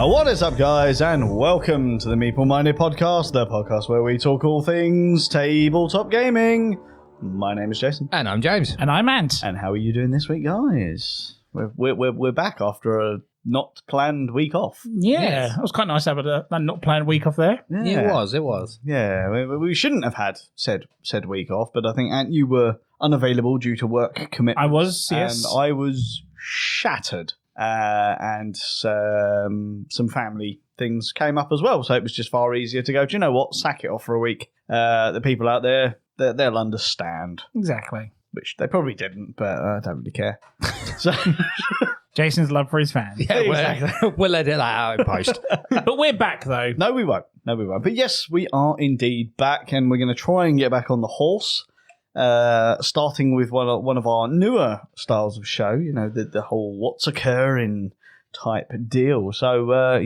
What is up, guys, and welcome to the Meeple Minded Podcast, the podcast where we talk all things tabletop gaming. My name is Jason. And I'm James. And I'm Ant. And how are you doing this week, guys? We're back after a not planned week off. Yeah, it was quite nice to have a not planned week off there. Yeah, it was. Yeah, we shouldn't have had said week off, but I think, Ant, you were unavailable due to work commitments. I was, yes. And I was shattered. And some family things came up as well, so it was just far easier to go, do you know what, sack it off for a week. The people out there, they'll understand. Exactly. Which they probably didn't, but I don't really care. So Jason's love for his fans. Yeah, exactly. We'll edit that out in post. But we're back, though. No, we won't. But yes, we are indeed back, and we're going to try and get back on the horse. Starting with one of our newer styles of show, you know, the whole what's occurring type deal. So,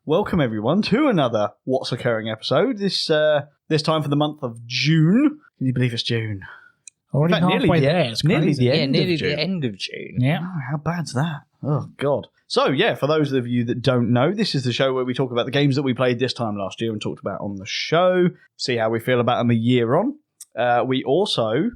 welcome everyone to another What's Occurring episode. This time for the month of June. Can you believe it's June? Already halfway there. It's crazy. Nearly the end of June. Yeah. Oh, how bad's that? Oh, God. So, yeah, for those of you that don't know, this is the show where we talk about the games that we played this time last year and talked about on the show, see how we feel about them a year on. We also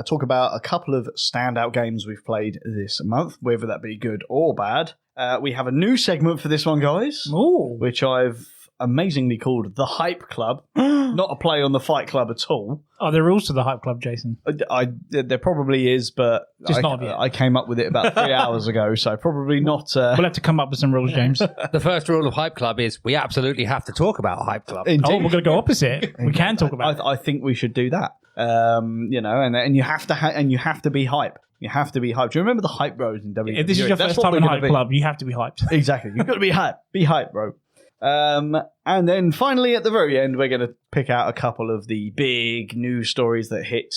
talk about a couple of standout games we've played this month, whether that be good or bad. We have a new segment for this one, guys, which I've amazingly called The Hype Club. Not a play on the Fight Club at all. Are there rules to the Hype Club, Jason? There probably is, but I came up with it about 3 hours ago, so probably not. We'll have to come up with some rules, James. The first rule of Hype Club is we absolutely have to talk about Hype Club. Indeed. Oh, we're going to go opposite. We can talk about it. I think we should do that. You know, and you have to be hype. You have to be hyped. Do you remember the hype bros in WWE? If this is your first time in Hype Club, you have to be hyped. Exactly. You've got to be hype. Be hype, bro. And then finally, at the very end, we're going to pick out a couple of the big news stories that hit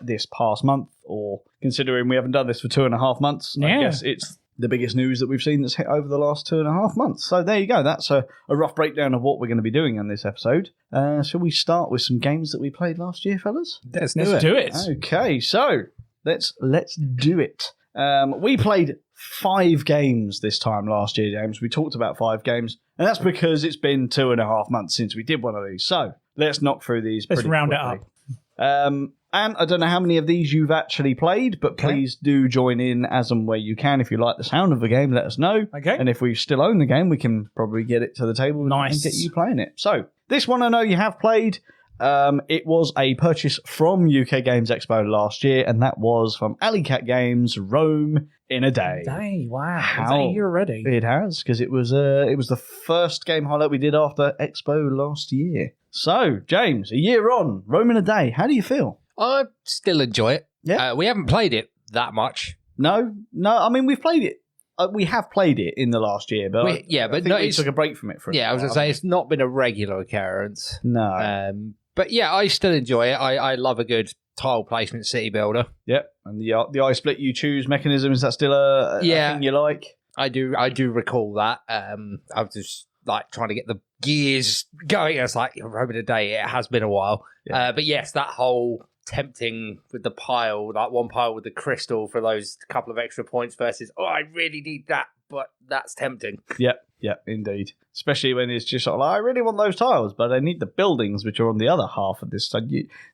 this past month, or considering we haven't done this for 2.5 months, I guess it's the biggest news that we've seen that's hit over the last 2.5 months. So there you go. That's a rough breakdown of what we're going to be doing on this episode. Shall we start with some games that we played last year, fellas? Let's do it. Okay, so let's do it. We played 5 games this time last year, James. We talked about 5 games, and that's because it's been 2.5 months since we did one of these. So let's knock through these. Let's round quickly. it up. And I don't know how many of these you've actually played, but please do join in as and where you can. If you like the sound of the game, let us know. Okay. And if we still own the game, we can probably get it to the table and get you playing it. So this one I know you have played. It was a purchase from UK Games Expo last year, and that was from Alley Cat Games, Rome in a Day. Wow. How? Is that a year already? It has, because it was the first game highlight we did after Expo last year. So, James, a year on, Rome in a Day, how do you feel? I still enjoy it. Yeah. We haven't played it that much. No, I mean, we've played it. We have played it in the last year, but I think we took a break from it for a I was going to say, it's not been a regular occurrence. No. But yeah, I still enjoy it. I love a good tile placement city builder. Yep, and the I split you choose mechanism, is that still a thing you like? I do recall that. I was just like trying to get the gears going. It's like, Rome in a Day, it has been a while. Yeah. But yes, that whole tempting with the pile, like one pile with the crystal for those couple of extra points versus, I really need that, but that's tempting. Yep, indeed. Especially when it's just sort of like, I really want those tiles, but I need the buildings which are on the other half of this. So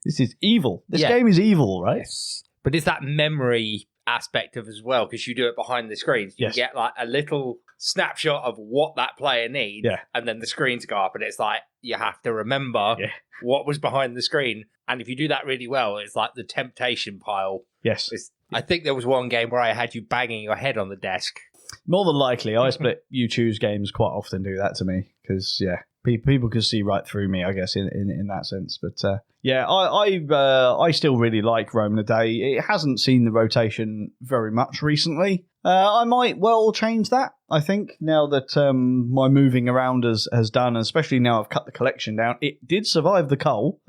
this is evil. This game is evil, right? Yes. But it's that memory aspect of as well, because you do it behind the screens. You get like a little snapshot of what that player needs, and then the screens go up, and it's like you have to remember what was behind the screen. And if you do that really well, it's like the temptation pile. Yes. I think there was one game where I had you banging your head on the desk. More than likely, I split you choose games quite often do that to me, because people can see right through me, I guess, in that sense. But I still really like Rome in a Day. It hasn't seen the rotation very much recently. I might well change that, I think, now that my moving around has done, and especially now I've cut the collection down. It did survive the cull,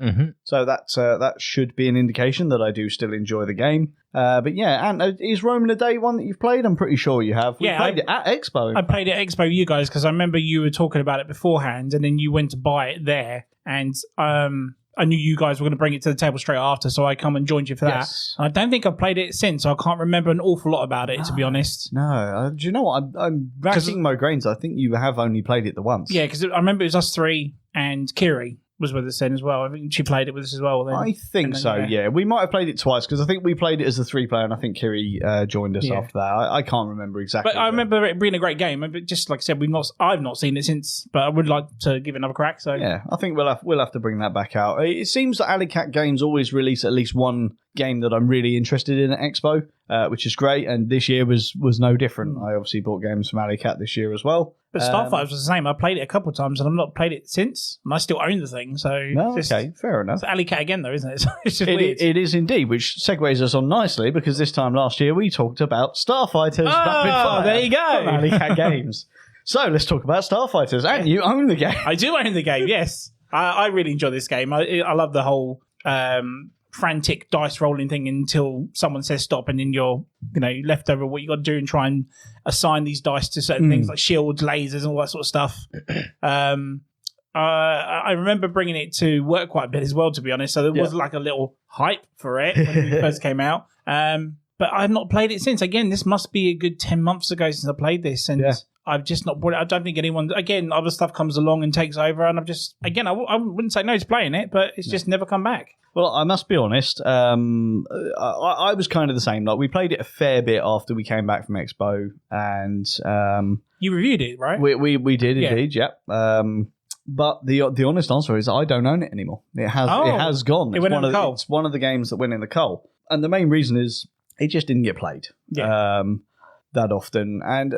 so that should be an indication that I do still enjoy the game. But yeah, and is Rome in a Day one that you've played? I'm pretty sure you have. We played it at Expo. I played it at Expo, you guys, because I remember you were talking about it beforehand, and then you went to buy it there. And I knew you guys were going to bring it to the table straight after, so I come and joined you for that. Yes. And I don't think I've played it since, so I can't remember an awful lot about it, to be honest. No, do you know what? I'm racking my brains. I think you have only played it the once. Yeah, because I remember it was us three and Kiri was with us then as well. I think she played it with us as well. Then. I think then, so, yeah. yeah. We might have played it twice because I think we played it as a 3-player and I think Kiri joined us after that. I can't remember exactly. But I remember it being a great game. But just like I said, I've not seen it since, but I would like to give it another crack. So yeah, I think we'll have to bring that back out. It seems that Alley Cat Games always release at least one game that I'm really interested in at Expo, which is great. And this year was no different. I obviously bought games from Alley Cat this year as well. But Starfighter was the same. I played it a couple of times and I've not played it since. And I still own the thing. So no, okay, fair enough. It's Alley Cat again, though, isn't it? It's just weird. It is indeed, which segues us on nicely because this time last year we talked about Starfighters Rapid Fire. There you go. From Alley Cat Games. So let's talk about Starfighters. And you own the game. I do own the game, yes. I really enjoy this game. I love the whole frantic dice rolling thing until someone says stop, and then you're left over what you got to do and try and assign these dice to certain things like shields, lasers, and all that sort of stuff. I remember bringing it to work quite a bit as well, to be honest. So there was like a little hype for it when it first came out. But I've not played it since. Again, this must be a good 10 months ago since I played this, and I've just not brought it. I don't think anyone. Again, other stuff comes along and takes over, and I've just I wouldn't say no to playing it, but it's just never come back. Well, I must be honest. I was kind of the same. Like we played it a fair bit after we came back from Expo, and you reviewed it, right? We did indeed, yeah. But the honest answer is I don't own it anymore. It has gone. It went in the coal. It's one of the games that went in the coal, and the main reason is it just didn't get played that often. And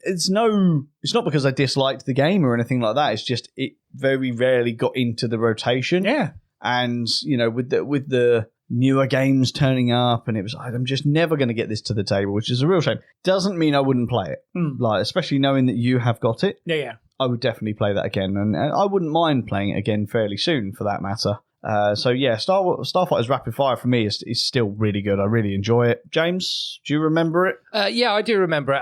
it's not because I disliked the game or anything like that. It's just it very rarely got into the rotation. Yeah. And with the newer games turning up, and it was like, I'm just never going to get this to the table, which is a real shame. Doesn't mean I wouldn't play it, like especially knowing that you have got it. Yeah. I would definitely play that again, and I wouldn't mind playing it again fairly soon, for that matter. So yeah, Starfighter's Rapid Fire for me is still really good. I really enjoy it. James, do you remember it? Yeah, I do remember it.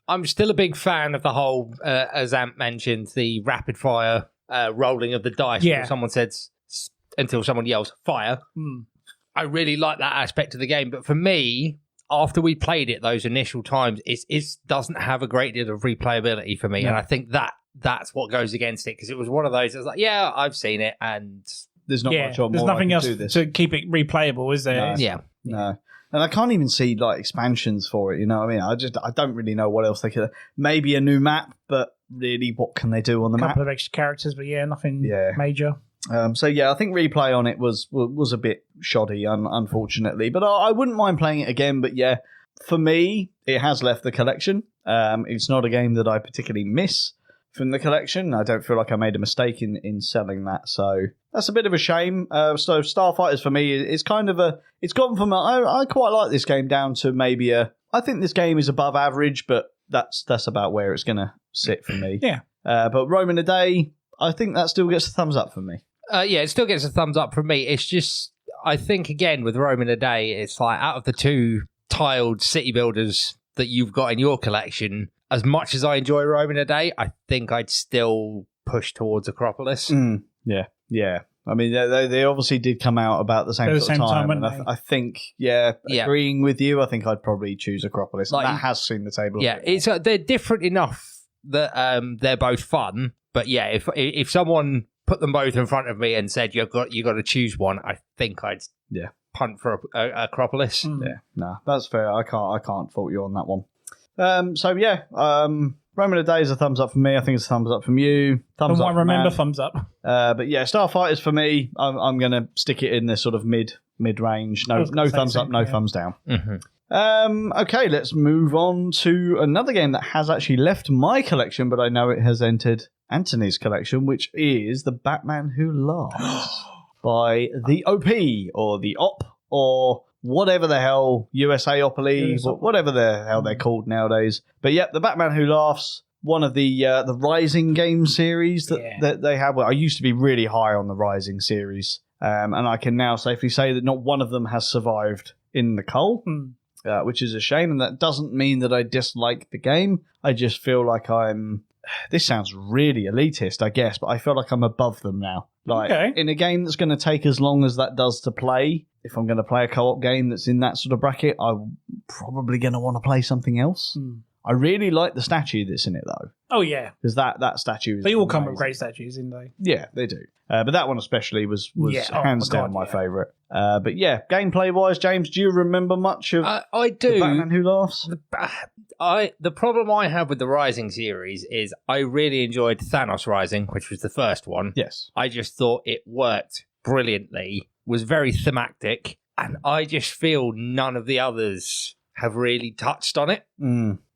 I'm still a big fan of the whole, as Ant mentioned, the rapid fire rolling of the dice. Yeah. Until someone says, until someone yells fire. I really like that aspect of the game. But for me, after we played it those initial times, it doesn't have a great deal of replayability for me. No. And I think that's what goes against it, because it was one of those, I was like, yeah, I've seen it, and there's not much more. There's nothing else to keep it replayable, is there? No. Yeah. No. And I can't even see like expansions for it, you know what I mean? I don't really know what else they could. Maybe a new map, but really, what can they do on the map? A couple of extra characters, but nothing major. So yeah, I think replay on it was a bit shoddy, unfortunately. But I wouldn't mind playing it again. But yeah, for me, it has left the collection. It's not a game that I particularly miss from the collection. I don't feel like I made a mistake in selling that. So that's a bit of a shame. So Starfighters for me is kind of it's gone from I quite like this game down to maybe I think this game is above average, but that's about where it's going to sit for me. Yeah. But Rome in a Day, I think that still gets a thumbs up for me. Yeah, it still gets a thumbs up from me. It's just, I think, again, with Rome in a Day, it's like out of the two tiled city builders that you've got in your collection, as much as I enjoy Rome in a Day, I think I'd still push towards Acropolis. Yeah. I mean, they obviously did come out about the same sort of time, and I think, agreeing with you, I think I'd probably choose Acropolis. Like, that has seen the table. Yeah, they're different enough that they're both fun. But yeah, if someone put them both in front of me and said you got to choose one, I think I'd punt for Acropolis. Yeah, no, that's fair. I can't fault you on that one. Rome in a Day is a thumbs up for me. I think it's a thumbs up from you. Thumbs up. Thumbs up. But yeah, Starfighters for me. I'm going to stick it in this sort of mid range. No thumbs up, no thumbs down. Mm-hmm. Okay, let's move on to another game that has actually left my collection, but I know it has entered Antony's collection, which is The Batman Who Laughs by the OP or the OP or whatever the hell, USAopoly, whatever the hell they're called nowadays. But yeah, The Batman Who Laughs, one of the Rising game series that they have. Well, I used to be really high on the Rising series, and I can now safely say that not one of them has survived in the coal. which is a shame. And that doesn't mean that I dislike the game. I just feel like this sounds really elitist, I guess, but I feel like I'm above them now. Like, in a game that's going to take as long as that does to play, if I'm going to play a co-op game that's in that sort of bracket, I'm probably going to want to play something else. I really like the statue that's in it, though. Oh, yeah. Because that statue is They all come amazing. with great statues, didn't they? Yeah, they do. But that one especially was hands down my favourite. But yeah, gameplay-wise, James, do you remember much of I do. The Batman Who Laughs? The problem I have with the Rising series is I really enjoyed Thanos Rising, which was the first one. Yes. I just thought it worked brilliantly, was very thematic, and I just feel none of the others have really touched on it.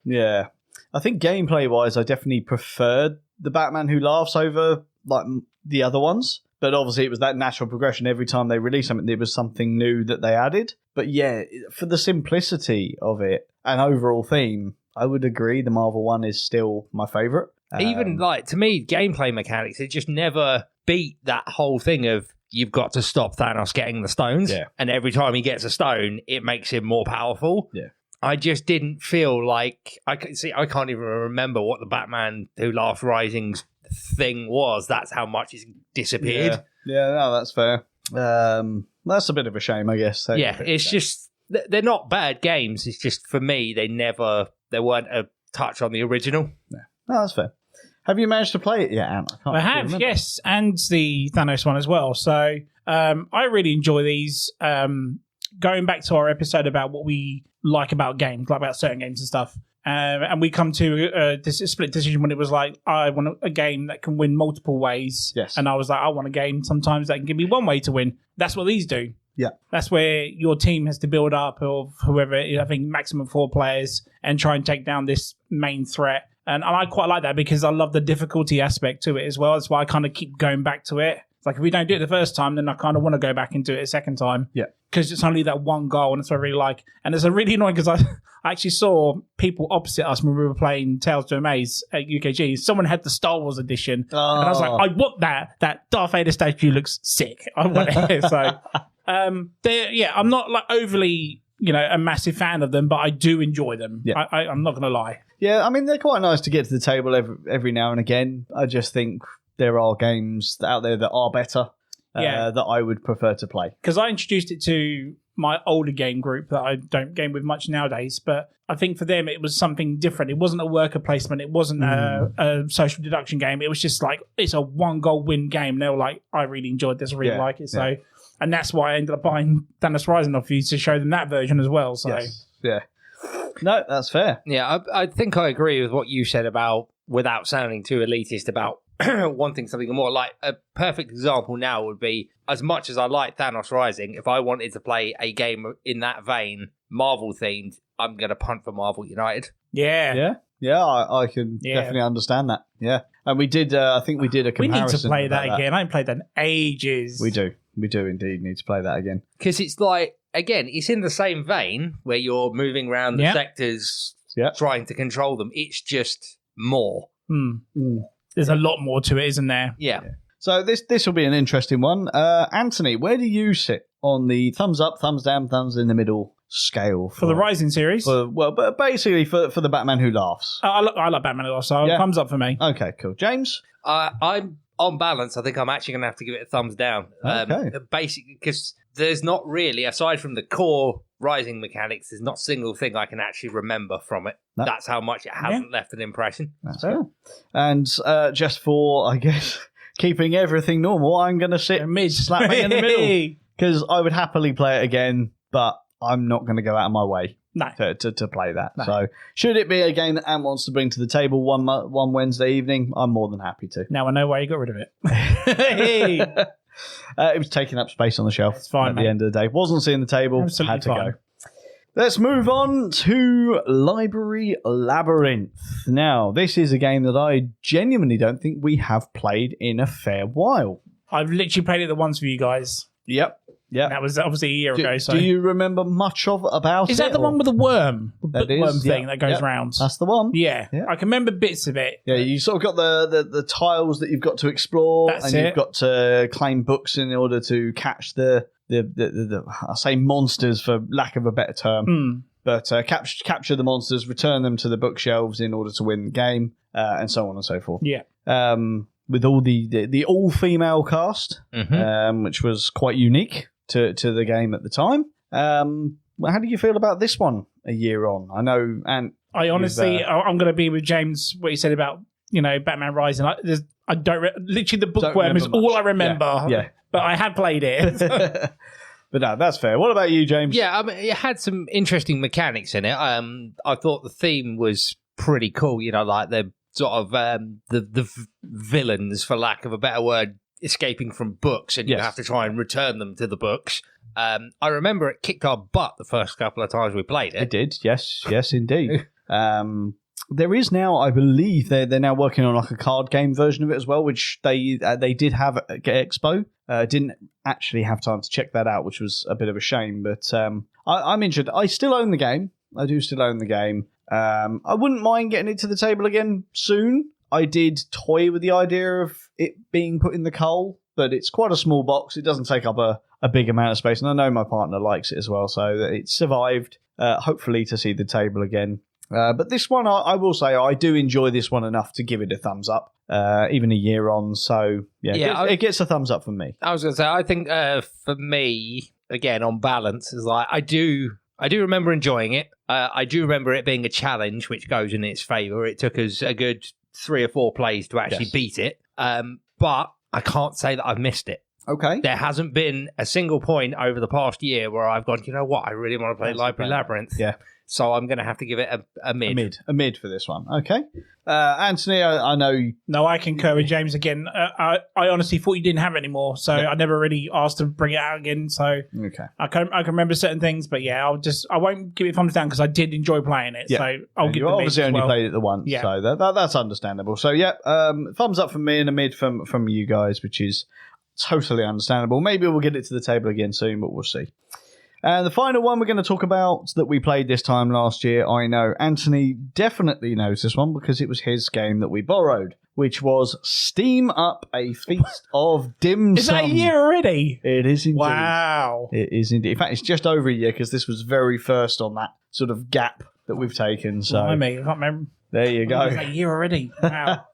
Yeah. I think gameplay-wise, I definitely preferred the Batman Who Laughs over like the other ones. But obviously, it was that natural progression. Every time they released something, there was something new that they added. But yeah, for the simplicity of it and overall theme, I would agree the Marvel one is still my favourite. Even like, to me, gameplay mechanics, it just never beat that whole thing of you've got to stop Thanos getting the stones. Yeah. And every time he gets a stone, it makes him more powerful. Yeah. I just didn't feel like I can't even remember what the Batman Who Laughs Rising's thing was. That's how much it's disappeared. Yeah, no, that's fair. That's a bit of a shame, I guess. Yeah, it's just they're not bad games. It's just for me, they weren't a touch on the original. No, that's fair. Have you managed to play it yet, Ant? I have, yes, and the Thanos one as well. So I really enjoy these. Going back to our episode about what we like about games, like about certain games and stuff. And we come to this split decision when it was like, I want a game that can win multiple ways. Yes. And I was like, I want a game sometimes that can give me one way to win. That's what these do. Yeah. That's where your team has to build up of whoever, I think maximum 4 players, and try and take down this main threat. And I quite like that because I love the difficulty aspect to it as well. That's why I kind of keep going back to it. It's like if we don't do it the first time, then I kind of want to go back and do it a second time. Yeah. Because it's only that one goal, and that's what I really like. And it's a really annoying because I actually saw people opposite us when we were playing Tales to Amaze at UKG. Someone had the Star Wars edition. And I was like, I want that. That Darth Vader statue looks sick. I want it. So, I'm not like overly, a massive fan of them, but I do enjoy them. Yeah. I'm not going to lie. Yeah, I mean, they're quite nice to get to the table every now and again. I just think there are games out there that are better that I would prefer to play. Because I introduced it to my older game group that I don't game with much nowadays, but I think for them it was something different. It wasn't a worker placement. It wasn't a social deduction game. It was just like, it's a 1-goal win game. They were like, I really enjoyed this. I really like it. So, and that's why I ended up buying Thanos Rising off you to show them that version as well. So, yes. Yeah. No, that's fair. Yeah, I think I agree with what you said about, without sounding too elitist, about wanting something more. Like a perfect example now would be, as much as I like Thanos Rising, if I wanted to play a game in that vein, Marvel themed, I'm going to punt for Marvel United. Yeah. Yeah, I can definitely understand that. Yeah. And we did, I think we did a comparison. We need to play that again. I haven't played that in ages. We do indeed need to play that again. Because it's like, again, it's in the same vein where you're moving around the sectors, trying to control them. It's just more. There's a lot more to it, isn't there? Yeah. So this will be an interesting one. Anthony, where do you sit on the thumbs up, thumbs down, thumbs in the middle scale? For the Rising series? But basically for the Batman Who Laughs. I like Batman Who Laughs, so thumbs up for me. Okay, cool. James? I'm on balance. I think I'm actually going to have to give it a thumbs down. Okay. Basically, because there's not really, aside from the core Rising mechanics, there's not a single thing I can actually remember from it. No. That's how much it hasn't left an impression. That's fair. And just for, I guess, keeping everything normal, I'm going to sit slap bang in the middle. Because I would happily play it again, but I'm not going to go out of my way to play that. No. So should it be a game that Ant wants to bring to the table one Wednesday evening, I'm more than happy to. Now I know why you got rid of it. It was taking up space on the shelf at the end of the day. Wasn't seeing the table. Absolutely had to fine. go. Let's move on to Library Labyrinth. Now, this is a game that I genuinely don't think we have played in a fair while. I've literally played it the once for you guys. Yep. Yeah, that was obviously a year ago. So, do you remember much about it? Is that the one with the worm? The bookworm thing that goes round. That's the one. Yeah, I can remember bits of it. Yeah, you sort of got the tiles that you've got to explore, you've got to claim books in order to catch the I say monsters for lack of a better term. But capture the monsters, return them to the bookshelves in order to win the game, and so on and so forth. Yeah. With all the all-female cast, which was quite unique to the game at the time. How do you feel about this one a year on? I know, and I honestly, I'm going to be with James, what he said about, Batman Rising. I don't, literally the bookworm is all I remember. Yeah. But I had played it. But no, that's fair. What about you, James? Yeah, I mean, it had some interesting mechanics in it. I thought the theme was pretty cool, like the sort of the villains, for lack of a better word, escaping from books, and you have to try and return them to the books. I remember it kicked our butt the first couple of times we played it. It did, yes, indeed. There is now, I believe, they're now working on like a card game version of it as well, which they did have at Expo. Didn't actually have time to check that out, which was a bit of a shame. But I'm interested. I still own the game. I do still own the game. I wouldn't mind getting it to the table again soon. I did toy with the idea of it being put in the coal, but it's quite a small box. It doesn't take up a big amount of space, and I know my partner likes it as well, so it survived, hopefully, to see the table again. But this one, I will say, I do enjoy this one enough to give it a thumbs up, even a year on. So, it gets a thumbs up from me. I was going to say, I think for me, again, on balance, is like I do remember enjoying it. I do remember it being a challenge, which goes in its favour. It took us a good 3 or 4 plays to actually beat it. But I can't say that I've missed it. Okay. There hasn't been a single point over the past year where I've gone, you know what, I really want to play Library Labyrinth. Yeah. So I'm going to have to give it a mid. A mid for this one. Okay. Anthony, I know... No, I concur with James again. I honestly thought you didn't have it anymore, so I never really asked to bring it out again. So okay. I can remember certain things, but I won't give it thumbs down because I did enjoy playing it. Yeah. So I'll give it a mid. You obviously only played it the once, so that's understandable. So thumbs up from me and a mid from you guys, which is totally understandable. Maybe we'll get it to the table again soon, but we'll see. And the final one we're going to talk about that we played this time last year, I know Anthony definitely knows this one because it was his game that we borrowed, which was Steam Up, a Feast of Dim Sum. Is that a year already? It is indeed. Wow. It is indeed. In fact, it's just over a year because this was very first on that sort of gap that we've taken. So I can't remember. There you go. It's a year already. Wow.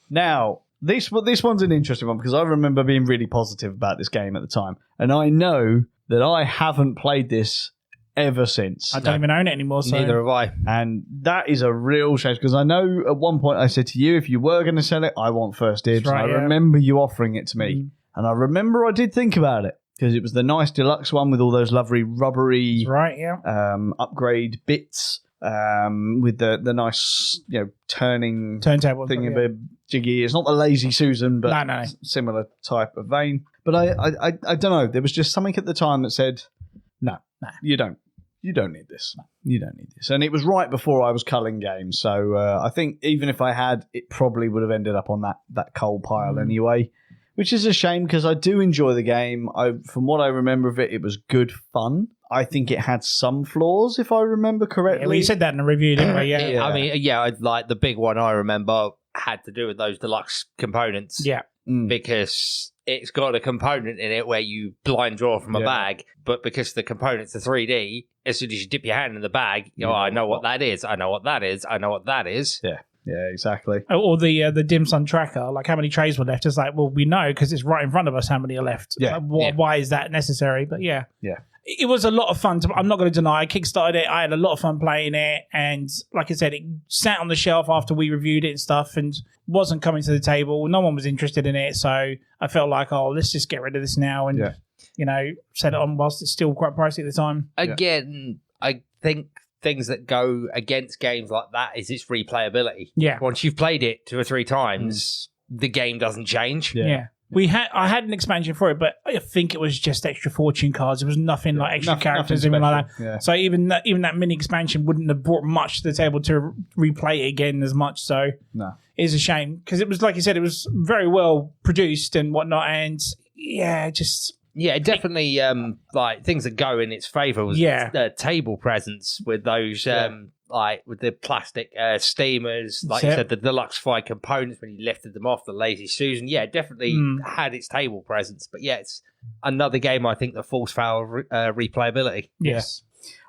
Now, this one's an interesting one because I remember being really positive about this game at the time. And I know that I haven't played this ever since. I don't even own it anymore. So. Neither have I. And that is a real shame because I know at one point I said to you, if you were going to sell it, I want first dibs. Right, I remember you offering it to me. And I remember I did think about it because it was the nice deluxe one with all those lovely rubbery upgrade bits with the nice turntable thing of a jiggy. It's not the Lazy Susan, but no. Similar type of vein. But I don't know. There was just something at the time that said, no, you don't need this. You don't need this. And it was right before I was culling games. So I think even if I had, it probably would have ended up on that coal pile anyway, which is a shame because I do enjoy the game. From what I remember of it, it was good fun. I think it had some flaws, if I remember correctly. Yeah, we said that in a review, didn't we? Yeah. I mean, like the big one I remember had to do with those deluxe components. Yeah. Because it's got a component in it where you blind draw from a bag, but because the components are 3D, as soon as you dip your hand in the bag, I know what that is. I know what that is. I know what that is. Yeah, exactly. Or the dim sum tracker, like how many trays were left. It's like, well, we know because it's right in front of us how many are left. Yeah. Why is that necessary? But yeah. It was a lot of fun. I'm not going to deny. I kickstarted it. I had a lot of fun playing it. And like I said, it sat on the shelf after we reviewed it and stuff and wasn't coming to the table. No one was interested in it. So I felt like, let's just get rid of this now and, set it on whilst it's still quite pricey at the time. Again, I think things that go against games like that is its replayability. Yeah. Once you've played it 2 or 3 times, the game doesn't change. Yeah. I had an expansion for it, but I think it was just extra fortune cards. It was nothing like extra characters, anything like that. Yeah. So even that mini expansion wouldn't have brought much to the table to replay it again as much. So it is a shame because it was, like you said, it was very well produced and whatnot. And definitely. Like things that go in its favour was table presence with those. Like with the plastic steamers, like you said, the deluxe fire components when you lifted them off, the Lazy Susan, definitely had its table presence. But it's another game I think that falls foul of replayability. Yes.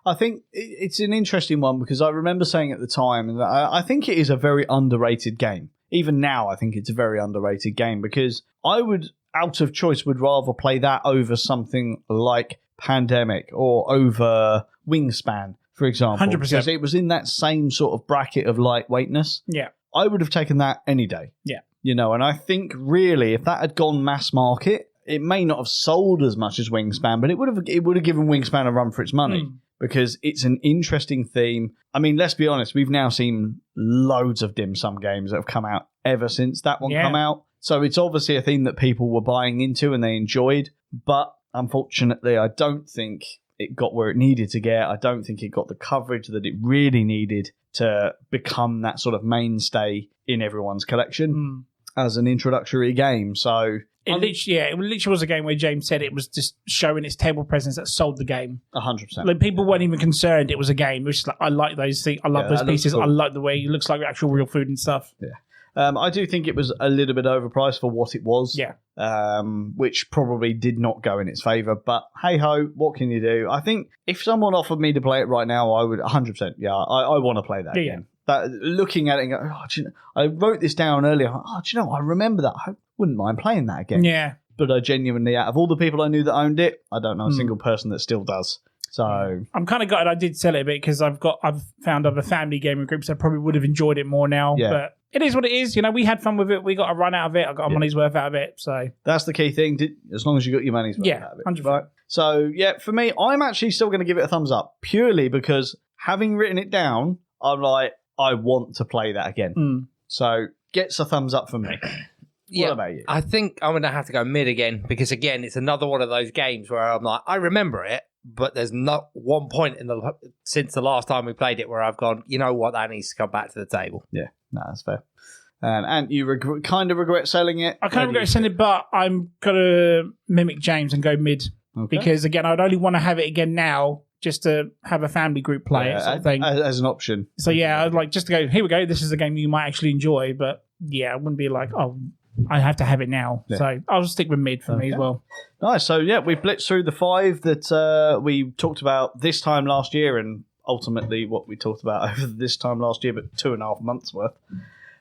I think it's an interesting one because I remember saying at the time, and I think it is a very underrated game. Even now, I think it's a very underrated game because I would, out of choice, would rather play that over something like Pandemic or over Wingspan, for example. 100%. Because it was in that same sort of bracket of lightweightness. Yeah. I would have taken that any day. Yeah. You know, and I think really if that had gone mass market, it may not have sold as much as Wingspan, but it would have given Wingspan a run for its money. Because it's an interesting theme. I mean, let's be honest, we've now seen loads of dim sum games that have come out ever since that one come out. So it's obviously a theme that people were buying into and they enjoyed. But unfortunately, I don't think it got where it needed to get. I don't think it got the coverage that it really needed to become that sort of mainstay in everyone's collection as an introductory game. So... It literally was a game where James said it was just showing its table presence that sold the game. 100%. Like people weren't even concerned it was a game. It was just like, I like those things. I love those pieces. Cool. I like the way it looks like actual real food and stuff. Yeah. I do think it was a little bit overpriced for what it was. Yeah. Which probably did not go in its favour. But hey ho, what can you do? I think if someone offered me to play it right now, I would 100%. Yeah, I want to play that again. That looking at it and go, I wrote this down earlier. I remember that. I wouldn't mind playing that again. Yeah. But I genuinely, out of all the people I knew that owned it, I don't know a single person that still does. So I'm kind of gutted I did sell it a bit because I've found other family gaming groups that probably would have enjoyed it more now. Yeah. But it is what it is. You know, we had fun with it. We got a run out of it. I got our money's worth out of it. So that's the key thing. As long as you got your money's worth out of it. 100%. Right? So yeah, for me, I'm actually still going to give it a thumbs up purely because having written it down, I'm like, I want to play that again. So gets a thumbs up for me. What about you? I think I'm going to have to go mid again because, again, it's another one of those games where I'm like, I remember it, but there's not one point since the last time we played it where I've gone, you know what, that needs to come back to the table. Yeah, no, that's fair. And you kind of regret selling it? I kind of regret selling it, but I'm going to mimic James and go mid because, again, I'd only want to have it again now just to have a family group play it sort of thing. As an option. So, yeah, I'd like just to go, here we go, this is a game you might actually enjoy, but, yeah, I wouldn't be like, oh... I have to have it now. Yeah. So I'll stick with mid for me as well. Nice. So, yeah, we blitzed through the 5 that we talked about this time last year and ultimately what we talked about over this time last year, but 2.5 months worth.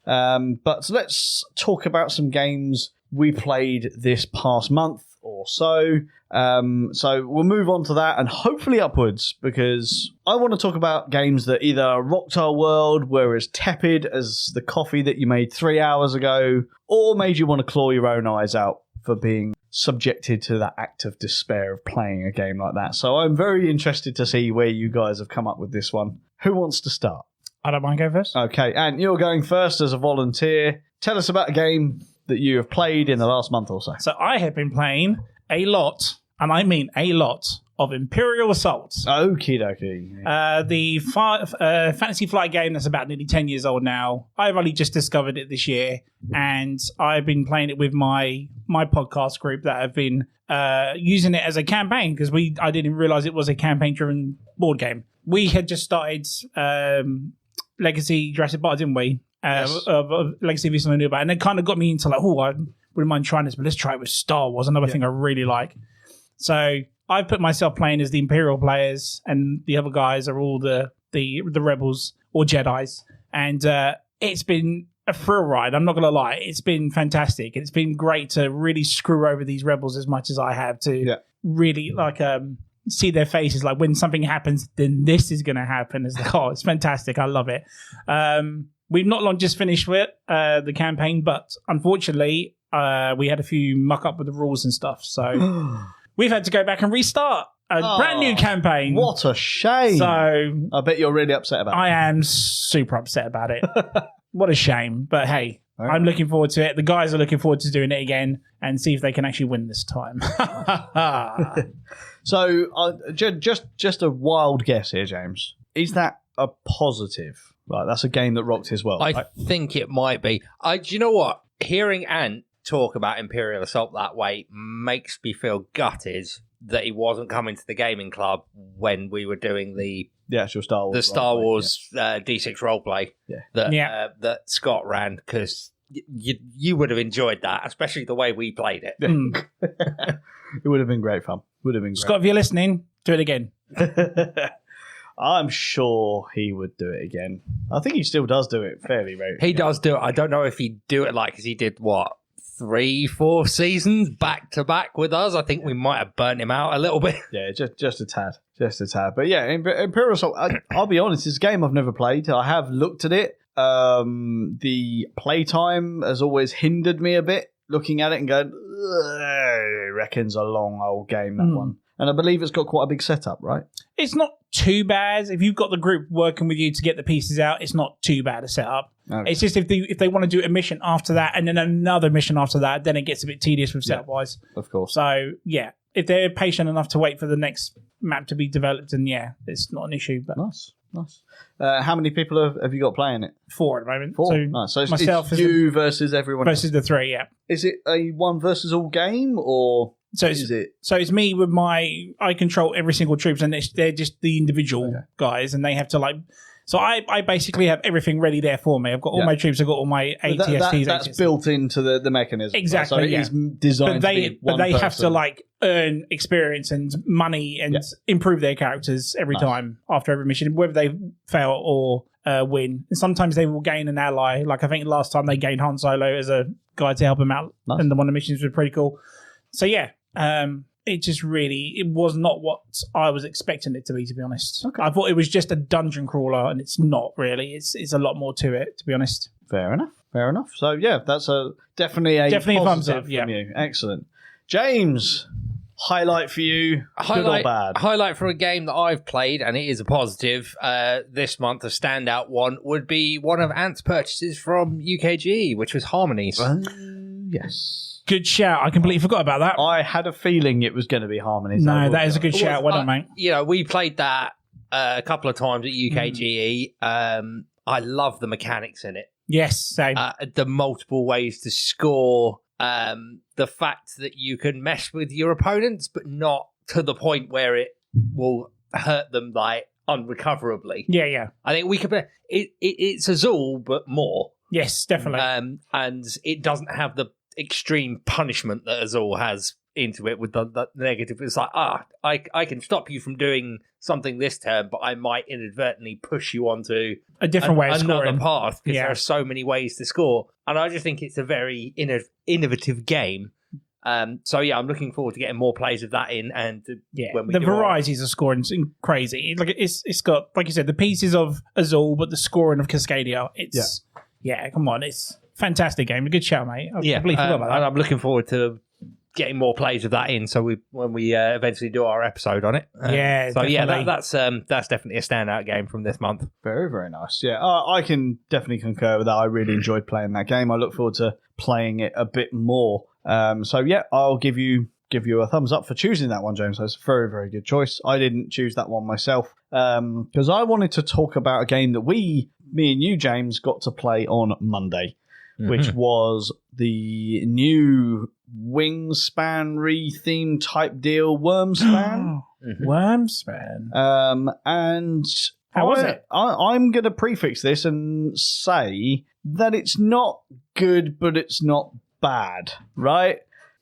But so let's talk about some games we played this past month or so. So we'll move on to that and hopefully upwards because I want to talk about games that either rocked our world, were as tepid as the coffee that you made 3 hours ago, or made you want to claw your own eyes out for being subjected to that act of despair of playing a game like that. So I'm very interested to see where you guys have come up with this one. Who wants to start? I don't mind going first. Okay, and you're going first as a volunteer. Tell us about a game that you have played in the last month or so. So I have been playing a lot, and I mean a lot, of Imperial Assault. Okie dokie. The Fantasy Flight game that's about nearly 10 years old now. I've only just discovered it this year, and I've been playing it with my podcast group that have been using it as a campaign because I didn't realize it was a campaign-driven board game. We had just started Legacy Jurassic Park, didn't we? Yes. Legacy of Eastern Nubia, and it kind of got me into like, oh, I wouldn't mind trying this, but let's try it with Star Wars, another thing I really like. So I put myself playing as the Imperial players, and the other guys are all the Rebels or Jedis, and it's been a thrill ride. I'm not going to lie, it's been fantastic. It's been great to really screw over these Rebels as much as I have to really like see their faces. Like when something happens, then this is going to happen. It's like, oh, it's fantastic. I love it. We've not long just finished with the campaign, but unfortunately, we had a few muck up with the rules and stuff. So we've had to go back and restart a brand new campaign. What a shame. So I bet you're really upset about it. I am super upset about it. What a shame. But hey, I'm looking forward to it. The guys are looking forward to doing it again and see if they can actually win this time. So just a wild guess here, James. Is that a positive? Right, that's a game that rocked his world. I think it might be. Do you know what? Hearing Ant talk about Imperial Assault that way makes me feel gutted that he wasn't coming to the gaming club when we were doing the actual Star Wars, D6 roleplay that Scott ran, because you would have enjoyed that, especially the way we played it. It would have been great fun. Scott, if you're listening, do it again. I'm sure he would do it again. I think he still does do it fairly regularly. He does do it. I don't know if he'd do it because he did, 3-4 seasons back to back with us. I think we might have burnt him out a little bit. Yeah, just a tad. But yeah, Imperial Assault, I'll be honest, it's a game I've never played. I have looked at it. The playtime has always hindered me a bit, looking at it and going, reckon's a long old game, that one. And I believe it's got quite a big setup, right? It's not too bad. If you've got the group working with you to get the pieces out, it's not too bad a setup. Okay. It's just if they want to do a mission after that and then another mission after that, then it gets a bit tedious with setup-wise. Of course. So, yeah, if they're patient enough to wait for the next map to be developed, then yeah, it's not an issue. But Nice. How many people have you got playing it? 4 at the moment. 4? So nice. So myself it's you versus everyone else? Versus the 3, yeah. Is it a 1 versus all game, or... So it's me with I control every single troops, and they're just the individual guys, and they have to So I basically have everything ready there for me. I've got all my troops. I've got all my ATSTs. That's built into the mechanism. Exactly. So it is designed. But they have to earn experience and money and improve their characters every time after every mission, whether they fail or win. And sometimes they will gain an ally. Like I think last time they gained Han Solo as a guy to help him out, and one of the missions was pretty cool. So yeah. It was not what I was expecting it to be honest. Okay. I thought it was just a dungeon crawler, and it's not really. It's a lot more to it, to be honest. Fair enough. So yeah, that's definitely a thumbs up from you. Excellent. James, highlight for you, good or bad? Highlight for a game that I've played, and it is a positive. This month, a standout one would be one of Ant's purchases from UKG, which was Harmonies. Yes. Good shout. I completely forgot about that. I had a feeling it was going to be Harmonies. No, that is a good shout. Well done, mate. We played that a couple of times at UKGE. I love the mechanics in it. Yes, same. The multiple ways to score. The fact that you can mess with your opponents, but not to the point where it will hurt them unrecoverably. Yeah. I think we could. It's Azul, but more. Yes, definitely. And it doesn't have the extreme punishment that Azul has into it with the negative. It's I can stop you from doing something this turn, but I might inadvertently push you onto a different way of scoring. Another path, because there are so many ways to score. And I just think it's a very innovative game. So yeah, I'm looking forward to getting more plays of that in, and when we the varieties of scoring is crazy. It's got, like you said, the pieces of Azul, but the scoring of Cascadia. It's come on, it's fantastic game. A good shout, mate. I completely forgot about that. And I'm looking forward to getting more plays of that in. So when we eventually do our episode on it. That's definitely a standout game from this month. Very, very nice. Yeah, I can definitely concur with that. I really enjoyed playing that game. I look forward to playing it a bit more. I'll give you a thumbs up for choosing that one, James. That's a very, very good choice. I didn't choose that one myself because I wanted to talk about a game that me and you, James, got to play on Monday. Which was the new Wingspan re-theme type deal, Wormspan. Wormspan. And how was it? I'm going to prefix this and say that it's not good, but it's not bad, right?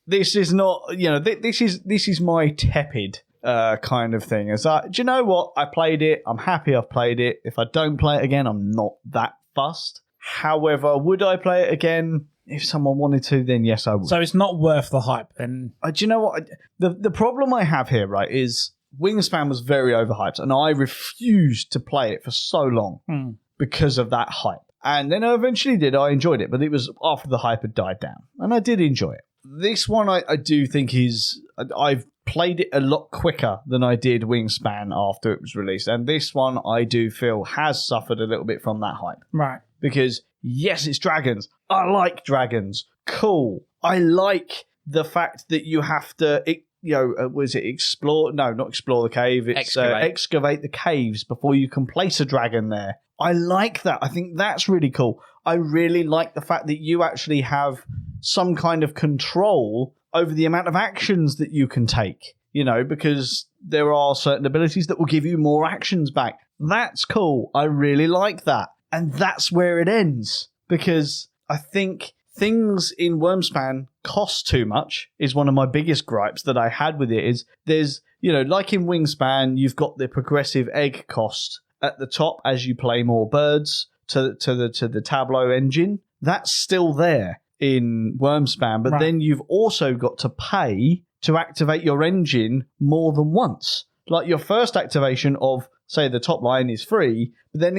This is not, this is my tepid kind of thing. It's like, do you know what? I played it. I'm happy I've played it. If I don't play it again, I'm not that fussed. However, would I play it again? If someone wanted to, then yes, I would. So it's not worth the hype, then? Do you know what? The problem I have here, right, is Wingspan was very overhyped, and I refused to play it for so long because of that hype. And then I eventually did. I enjoyed it, but it was after the hype had died down, and I did enjoy it. This one I do think is... I've played it a lot quicker than I did Wingspan after it was released, and this one I do feel has suffered a little bit from that hype. Right. Because, yes, it's dragons. I like dragons. Cool. I like the fact that you have to, explore? No, not explore the cave. It's excavate the caves before you can place a dragon there. I like that. I think that's really cool. I really like the fact that you actually have some kind of control over the amount of actions that you can take, because there are certain abilities that will give you more actions back. That's cool. I really like that. And that's where it ends, because I think things in Wormspan cost too much is one of my biggest gripes that I had with it. Is like in Wingspan, you've got the progressive egg cost at the top as you play more birds to the Tableau engine. That's still there in Wormspan, but then you've also got to pay to activate your engine more than once. Like your first activation of, say, the top line is free, but then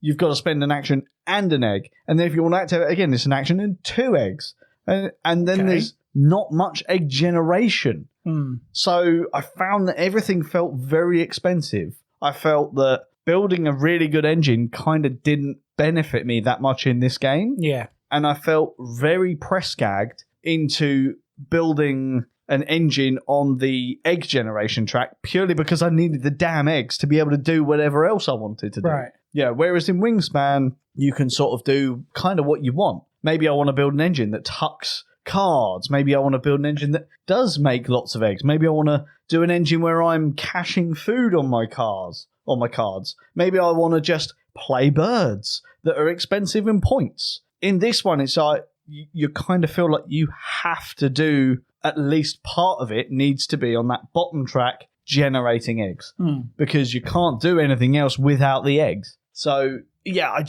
you've got to spend an action and an egg. And then if you want to activate it again, it's an action and 2 eggs. And then there's not much egg generation. So I found that everything felt very expensive. I felt that building a really good engine kind of didn't benefit me that much in this game. Yeah. And I felt very press-gagged into building an engine on the egg generation track purely because I needed the damn eggs to be able to do whatever else I wanted to do. Right. Yeah, whereas in Wingspan, you can sort of do kind of what you want. Maybe I want to build an engine that tucks cards. Maybe I want to build an engine that does make lots of eggs. Maybe I want to do an engine where I'm caching food on my cards. Maybe I want to just play birds that are expensive in points. In this one, it's like you kind of feel like you have to do at least part of it needs to be on that bottom track generating eggs because you can't do anything else without the eggs. So yeah,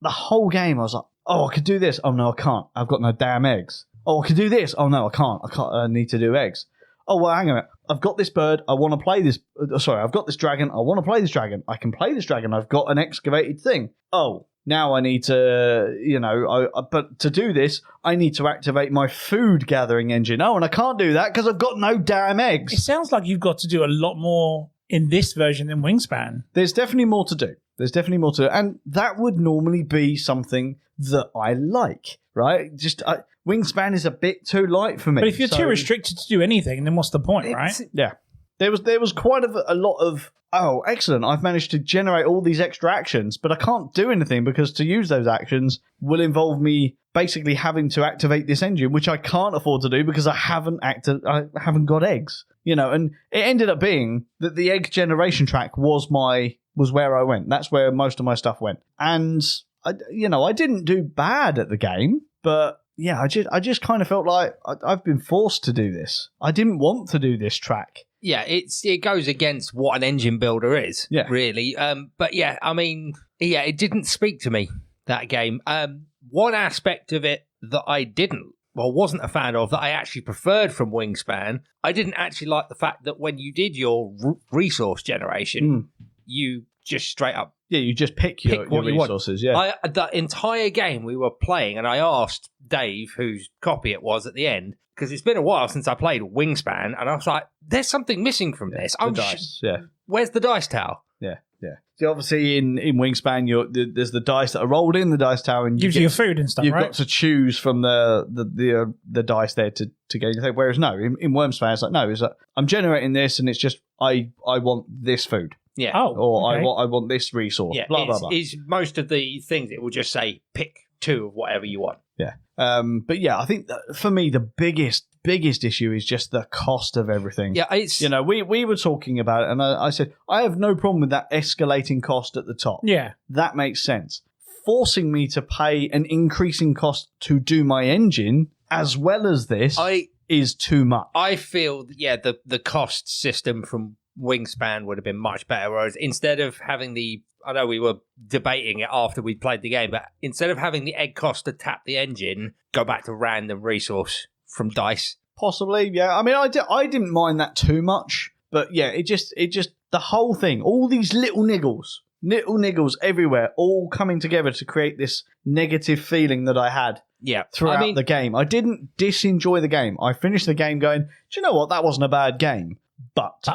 the whole game I was like, oh, I could do this. Oh no, I can't. I've got no damn eggs. Oh, I could do this. Oh no, I can't. I need to do eggs. Oh, well, hang on a minute. I've got this bird. I want to play this. I've got this dragon. I want to play this dragon. I can play this dragon. I've got an excavated thing. Oh, now I need to, but to do this, I need to activate my food gathering engine. Oh, and I can't do that because I've got no damn eggs. It sounds like you've got to do a lot more in this version than Wingspan. There's definitely more to do. And that would normally be something that I like, right? Wingspan is a bit too light for me. But if you're too restricted to do anything, then what's the point, right? Yeah. There was quite a lot of, oh, excellent, I've managed to generate all these extra actions, but I can't do anything because to use those actions will involve me basically having to activate this engine, which I can't afford to do because I haven't got eggs. And it ended up being that the egg generation track was where I went. That's where most of my stuff went. And I didn't do bad at the game, but yeah, I just kind of felt like I've been forced to do this. I didn't want to do this track. Yeah, it goes against what an engine builder is, really. But yeah, I mean, it didn't speak to me, that game. One aspect of it that I wasn't a fan of, that I actually preferred from Wingspan, I didn't actually like the fact that when you did your resource generation, you just straight up... Yeah, you just pick your resources, yeah. The entire game we were playing, and I asked Dave, whose copy it was at the end, because it's been a while since I played Wingspan, and I was like, there's something missing from this. The dice, Where's the dice tower? Yeah. So obviously in Wingspan, there's the dice that are rolled in the dice tower, and gives you your food and stuff. You've right? got to choose from the dice there to gain your thing. Whereas no, in Wormspan, it's like no, it's like I'm generating this, and it's just I want this food. Yeah. Oh. Or okay. I want this resource. Yeah. Blah blah blah. Is most of the things it will just say pick 2 of whatever you want. Yeah. But yeah, I think that for me the biggest issue is just the cost of everything. Yeah, it's we were talking about it, and I said I have no problem with that escalating cost at the top. Yeah, that makes sense. Forcing me to pay an increasing cost to do my engine as well as this is too much. I feel the cost system from Wingspan would have been much better. Whereas instead of having I know we were debating it after we played the game, but instead of having the egg cost to tap the engine, go back to random resource from dice. Possibly, yeah. I mean, I didn't mind that too much, but yeah, it just the whole thing, all these little niggles everywhere, all coming together to create this negative feeling that I had. Yeah, throughout the game. I didn't disenjoy the game. I finished the game going, do you know what? That wasn't a bad game, but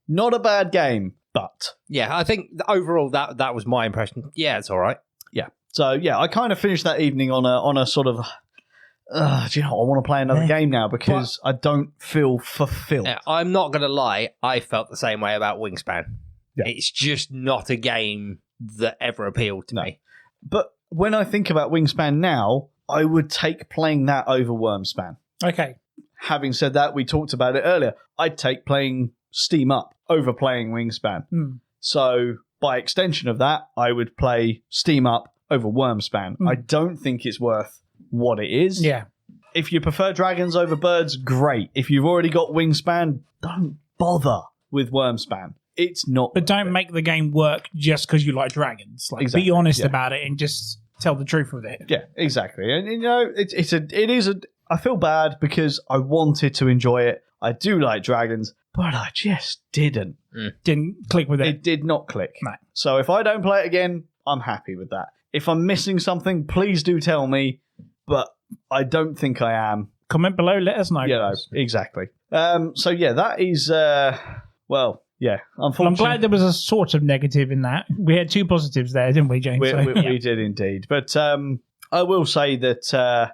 not a bad game. But yeah, I think overall that was my impression. Yeah, it's all right. Yeah. So yeah, I kind of finished that evening on a sort of, do you know what? I want to play another game now because I don't feel fulfilled. Yeah, I'm not going to lie. I felt the same way about Wingspan. Yeah. It's just not a game that ever appealed to me. But when I think about Wingspan now, I would take playing that over Wormspan. Okay. Having said that, we talked about it earlier. I'd take playing Steam Up over playing Wingspan. So by extension of that, I would play Steam Up over Wormspan. I don't think it's worth what it is. Yeah. If you prefer dragons over birds, great. If you've already got Wingspan, don't bother with Wormspan. It's not. But don't make the game work just because you like dragons. Like, Exactly, be honest yeah. about it and just tell the truth with it. Yeah, exactly. And you know, I feel bad because I wanted to enjoy it. I do like dragons, but I just didn't. Didn't click with it. It did not click. No. So if I don't play it again, I'm happy with that. If I'm missing something, please do tell me. But I don't think I am. Comment below, let us know. You know, exactly. So yeah, that is well, yeah. Unfortunately, I'm glad there was a sort of negative in that. We had 2 positives there, didn't we, James? we did indeed. But I will say that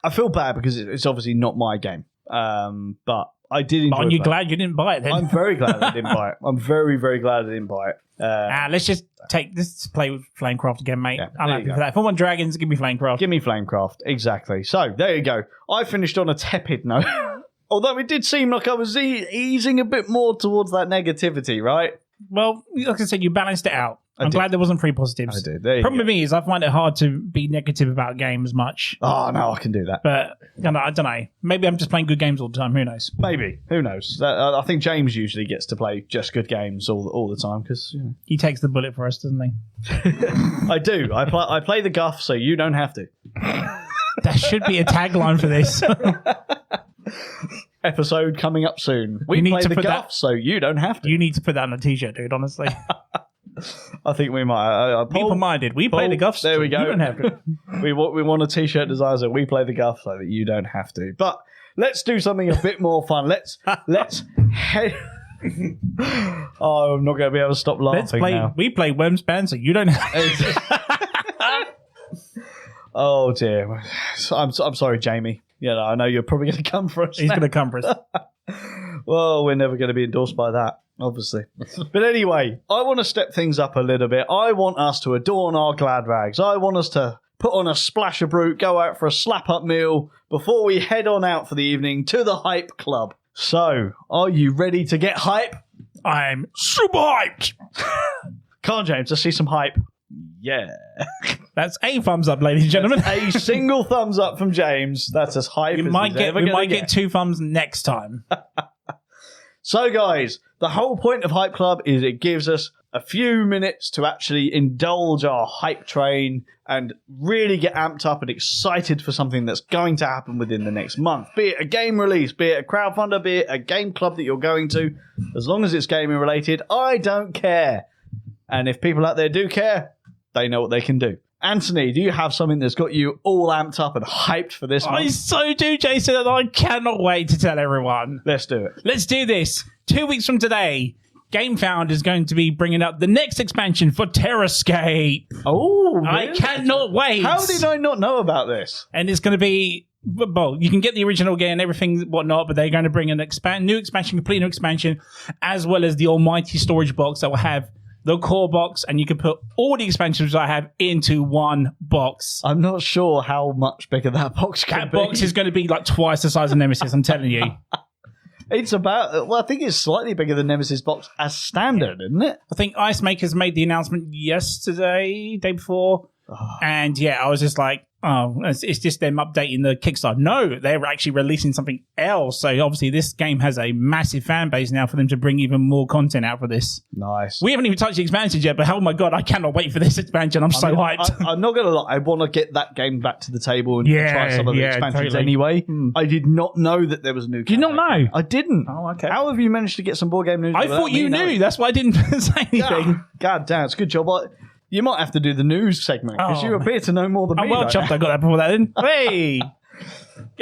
I feel bad because it's obviously not my game. But I did enjoy. Aren't you that. glad you didn't buy it then? I'm very glad I didn't buy it. I'm very, very glad I didn't buy it. Let's just take this to play with Flamecraft again, mate. Yeah, I'm there happy you go. for that. If I want dragons, give me Flamecraft. Give me Flamecraft. Exactly. So, there you go. I finished on a tepid note. Although it did seem like I was easing a bit more towards that negativity, right? Well, like I said, you balanced it out. I'm did. glad there wasn't 3 positives. I did. There you Problem go. with me is I find it hard to be negative about games much. Oh, no, I can do that. But I don't know. Maybe I'm just playing good games all the time. Who knows? Maybe. Who knows? I think James usually gets to play just good games all the time because, you know. He takes the bullet for us, doesn't he? I do. I play the guff so you don't have to. That should be a tagline for this. Episode coming up soon. We You need play to the put guff that- so you don't have to. You need to put that on a t-shirt, dude, honestly. I think we might. Meeple Minded. We play Paul, the guffs. there we go. You don't have to. we want a t-shirt design so we play the guff so that you don't have to. But let's do something a bit more fun. Let's head. Oh, I'm not going to be able to stop laughing now. We play Wormspan, so you don't have to. Oh dear. I'm sorry, Jamie. You know, I know you're probably going to come for us. He's going to come for us. Well, we're never going to be endorsed by that, obviously. But anyway, I want to step things up a little bit. I want us to adorn our glad rags. I want us to put on a splash of brute, go out for a slap-up meal before we head on out for the evening to the Hype Club. So, are you ready to get hype? I'm super hyped. Come on, James, let's see some hype. Yeah. That's a thumbs up, ladies and gentlemen. A single thumbs up from James. That's as hype We as might he's ever we gonna might get 2 thumbs next time. So, guys, the whole point of Hype Club is it gives us a few minutes to actually indulge our hype train and really get amped up and excited for something that's going to happen within the next month. Be it a game release, be it a crowdfunder, be it a game club that you're going to. As long as it's gaming related, I don't care. And if people out there do care, they know what they can do. Anthony, do you have something that's got you all amped up and hyped for this month? I so do, Jason, and I cannot wait to tell everyone. Let's do it. Let's do this. 2 weeks from today, GameFound is going to be bringing up the next expansion for Terrascape. Oh, I really? cannot wait. How did I not know about this? And it's going to be, well, you can get the original game and everything, whatnot, but they're going to bring an new expansion, complete new expansion, as well as the almighty storage box that will have the core box, and you can put all the expansions I have into one box. I'm not sure how much bigger that box can That be. box is going to be like twice the size of Nemesis, I'm telling you. It's about, well, I think it's slightly bigger than Nemesis box as standard, isn't it? I think Ice Makers made the announcement yesterday, day before. And yeah, I was just like, oh, it's just them updating the Kickstarter. No, they're actually releasing something else. So obviously this game has a massive fan base now for them to bring even more content out for this. Nice. We haven't even touched the expansions yet, but oh my God, I cannot wait for this expansion. I'm so hyped. I'm not going to lie. I want to get that game back to the table and Yeah, try some of the yeah, expansions totally. anyway. I did not know that there was a new Did you not campaign. know? I didn't. Oh, okay. How have you managed to get some board game news? I without thought me you knowing? knew. That's why I didn't say anything. God damn, it's a good job. You might have to do the news segment because Oh, you appear to know more than I'm me. well though. chuffed I got that before that in. Hey!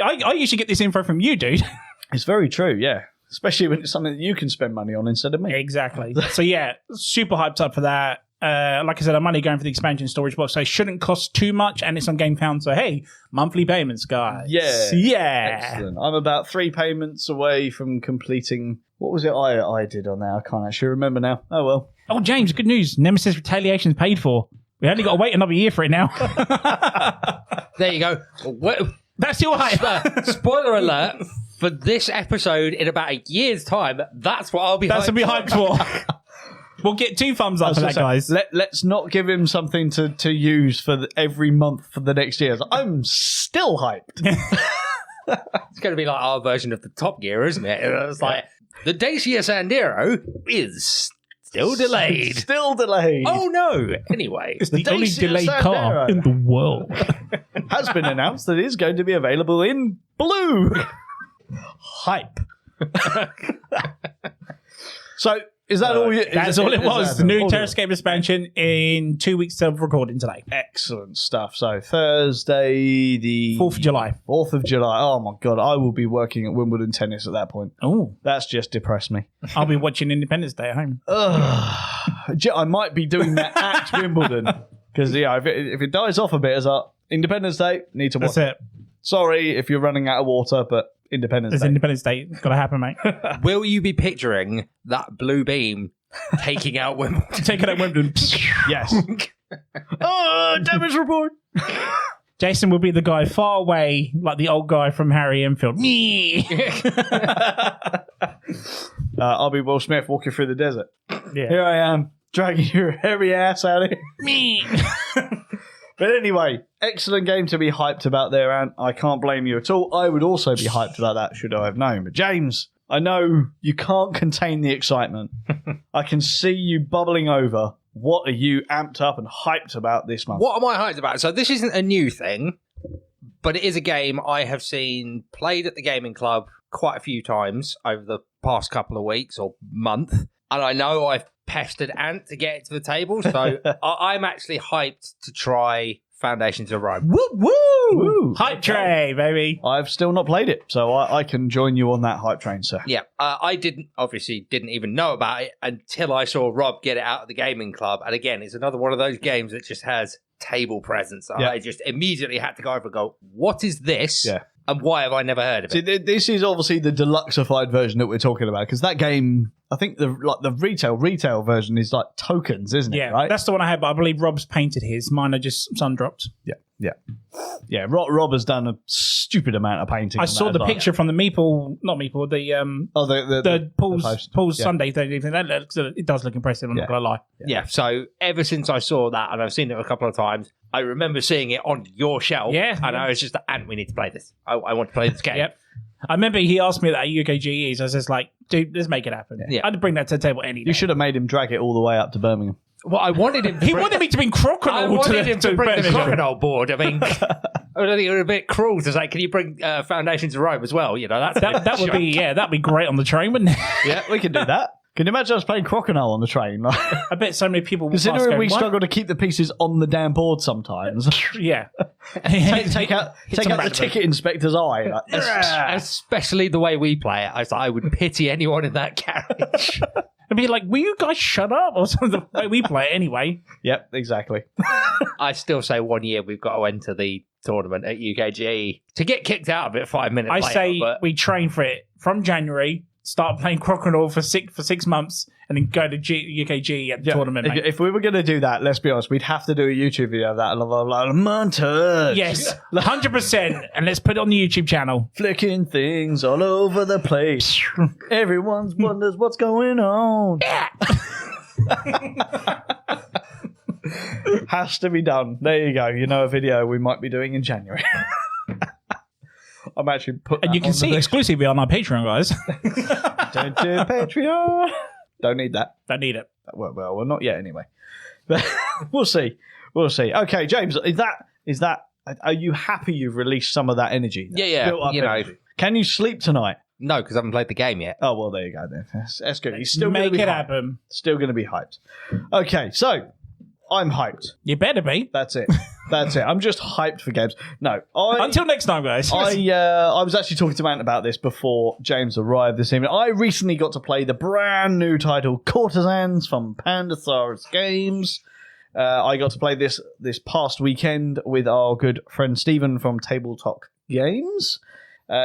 I usually get this info from you, dude. It's very true, yeah. Especially when it's something that you can spend money on instead of me. Exactly. So yeah, super hyped up for that. Like I said, I'm only going for the expansion storage box, so it shouldn't cost too much, and it's on GameFound, so hey, monthly payments, guys. Yeah. Yeah. Excellent. I'm about 3 payments away from completing. What was it I did on that? I can't actually remember now. Oh well. Oh, James, good news. Nemesis Retaliation is paid for. We only got to wait another year for it now. There you go. That's your hype. Spoiler alert, for this episode in about a year's time, that's what I'll be That's what hyped we hyped for. for. We'll get 2 thumbs up for that, guys. Let's not give him something to use for every month for the next year. I'm still hyped. It's going to be like our version of the Top Gear, isn't it? It's like The Dacia Sandero is still delayed. Still delayed. Oh no! Anyway, It's the only Dacia delayed car Sandero. in the world. Has been announced that it is going to be available in blue. Hype. So, is that all? That's all it was. The new Terrascape expansion in 2 weeks of recording today. Excellent stuff. So, Thursday, the 4th of July. 4th of July. Oh my God, I will be working at Wimbledon tennis at that point. Oh, That's just depressed me. I'll be watching Independence Day at home. I might be doing that at Wimbledon because if it dies off a bit, as Independence Day, need to watch. That's it. Sorry if you're running out of water, but Independence It's Day. Independence Day. It's got to happen, mate. will you be picturing that blue beam taking out Wimbledon? Take it at Wimbledon. Yes. Damage report. Jason will be the guy far away, like the old guy from Harry Enfield. Me. I'll be Will Smith walking through the desert. Yeah. Here I am, dragging your hairy ass out of here. Me. But anyway, excellent game to be hyped about there, Ant. I can't blame you at all. I would also be hyped about that should I have known. But James, I know you can't contain the excitement. I can see you bubbling over. What are you amped up and hyped about this month? What am I hyped about? So this isn't a new thing, but it is a game I have seen played at the gaming club quite a few times over the past couple of weeks or month. And I know I've pestered Ant to get it to the table, so I'm actually hyped to try Foundations of Rome. Woo woo! Woo. Hype tray, baby. I've still not played it, so I can join you on that hype train, sir. Yeah, I didn't even know about it until I saw Rob get it out of the gaming club. And again, it's another one of those games that just has table presence. Yeah. I just immediately had to go over and go, what is this? Yeah. And why have I never heard of it? See, this is obviously the deluxeified version that we're talking about, because that game, I think the retail version is like tokens, isn't it? Yeah, Right? that's the one I had, but I believe Rob's painted his. Mine are just sun-dropped. Yeah. Rob has done a stupid amount of painting. I on saw that the as well. picture from the Meeple, not Meeple, the Paul's post. Yeah. Sunday thing. It does look impressive, I'm not going to lie. Yeah, so ever since I saw that, and I've seen it a couple of times, I remember seeing it on your shelf. Yeah. And I was just, Ant, we need to play this. I want to play this game. Yep. I remember he asked me that at UKGE, so I was just like, dude, let's make it happen. Yeah. I'd bring that to the table any day. You should have made him drag it all the way up to Birmingham. Well, I wanted him to He bring- wanted me to bring Crocodile I wanted him to bring the Birmingham. crocodile board. I mean, I think it would be a bit cruel to say, can you bring Foundations of Rome as well? You know, that's That would be, that'd be great on the train, wouldn't it? Yeah, we can do that. Can you imagine us playing Crocodile on the train? I bet so many people will Considering we "What?" struggle to keep the pieces on the damn board sometimes. Yeah. take out some the random. ticket inspector's eye. Like, especially the way we play it. I would pity anyone in that carriage. I'd be like, will you guys shut up? Or something, the way we play it anyway. Yep, exactly. I still say 1 year we've got to enter the tournament at UKGE to get kicked out of it 5 minutes I later. say but we train for it from January, start playing Crocodile for 6 months, and then go to UKG at the tournament, mate. If we were going to do that, let's be honest, we'd have to do a YouTube video of that. Like a montage. Yes, 100%. And let's put it on the YouTube channel. Flicking things all over the place. Everyone wonders what's going on. Has to be done. There you go. You know a video we might be doing in January. I'm actually put that And you can on see the exclusively on our Patreon, guys. Don't do Patreon. Don't need that. Don't need it. Well, not yet anyway. But we'll see. Okay, James, is that? Are you happy you've released some of that energy? Yeah, Built up you know. energy? Can you sleep tonight? No, because I haven't played the game yet. Oh well, there you go then. That's good. He's still Make gonna be it hyped. happen. Still going to be hyped. Okay, so I'm hyped. You better be. That's it. I'm just hyped for games. No, Until next time, guys. I was actually talking to Ant about this before James arrived this evening. I recently got to play the brand new title Courtesans from Pandasaurus Games. I got to play this past weekend with our good friend Stephen from Table Talk Games.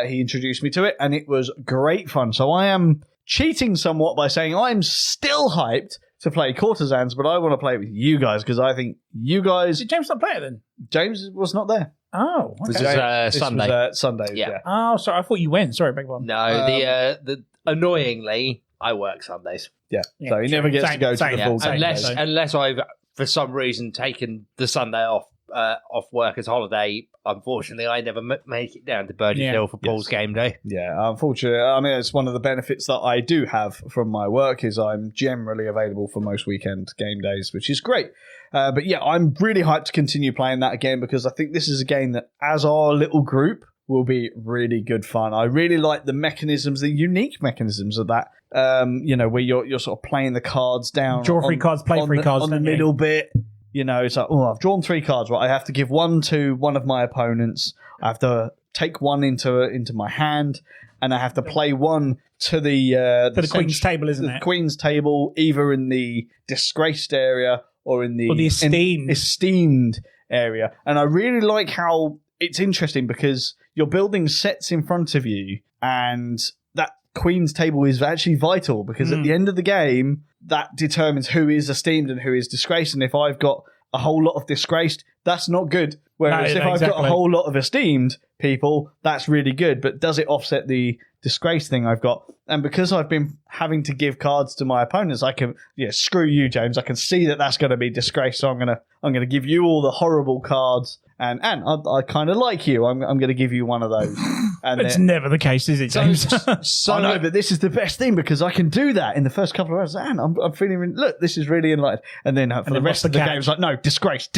He introduced me to it, and it was great fun. So I am cheating somewhat by saying I'm still hyped to play Courtesans, but I want to play it with you guys because I think you guys... Did James not play it then? James was not there. Oh, This okay. is This Sunday. was, Sunday, Yeah. Oh, sorry. I thought you went. Sorry, beg pardon. No, the annoyingly, I work Sundays. Yeah. Yeah, So he never true. gets to go to Same, the yeah. full game. Unless I've, for some reason, taken the Sunday off off work as holiday. Unfortunately, I never make it down to Burgess Hill for Paul's game day. Yeah, unfortunately, I mean, it's one of the benefits that I do have from my work is I'm generally available for most weekend game days, which is great. But yeah, I'm really hyped to continue playing that again because I think this is a game that, as our little group, will be really good fun. I really like the mechanisms, the unique mechanisms of that. Where you're sort of playing the cards down. Draw free cards, play free cards. On the middle bit. It's like, I've drawn 3 cards, right? I have to give one to one of my opponents. I have to take one into my hand, and I have to play one to the Queen's table, isn't it? The Queen's table, either in the disgraced area or in the esteemed area. And I really like how it's interesting because you're building sets in front of you, and that Queen's table is actually vital because at the end of the game, that determines who is esteemed and who is disgraced. And if I've got a whole lot of disgraced, that's not good. Whereas if I've got a whole lot of esteemed people, that's really good. But does it offset the disgrace thing I've got? And because I've been having to give cards to my opponents, I can, screw you, James. I can see that that's going to be disgrace. So I'm gonna give you all the horrible cards. And I kind of like you. I'm going to give you one of those. And it's never the case, is it, James? I know, but this is the best thing because I can do that in the first couple of rounds. And I'm feeling, look, this is really enlightened. And then for the rest of the game, it's like, no, disgrace.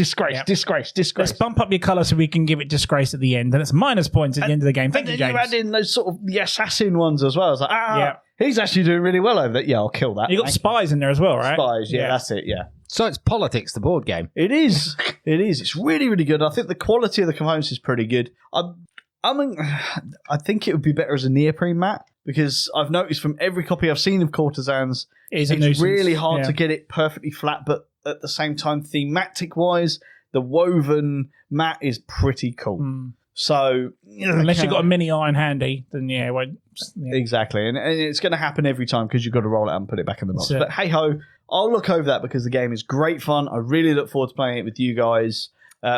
Let's bump up your colour so we can give it disgrace at the end. And it's minus points at the end of the game. Thank you, James. You add in those sort of the assassin ones as well. It's like, he's actually doing really well over that. Yeah, I'll kill that. You got spies in there as well, right? Spies, that's it, yeah. So it's Politics, the board game. It is. It's really, really good. I think the quality of the components is pretty good. I think it would be better as a neoprene mat because I've noticed from every copy I've seen of Courtesans, it's really hard to get it perfectly flat, but at the same time, thematic-wise, the woven mat is pretty cool. So unless you've got a mini iron handy, then it won't. Exactly, and it's going to happen every time because you've got to roll it out and put it back in the box. But hey ho, I'll look over that because the game is great fun. I really look forward to playing it with you guys.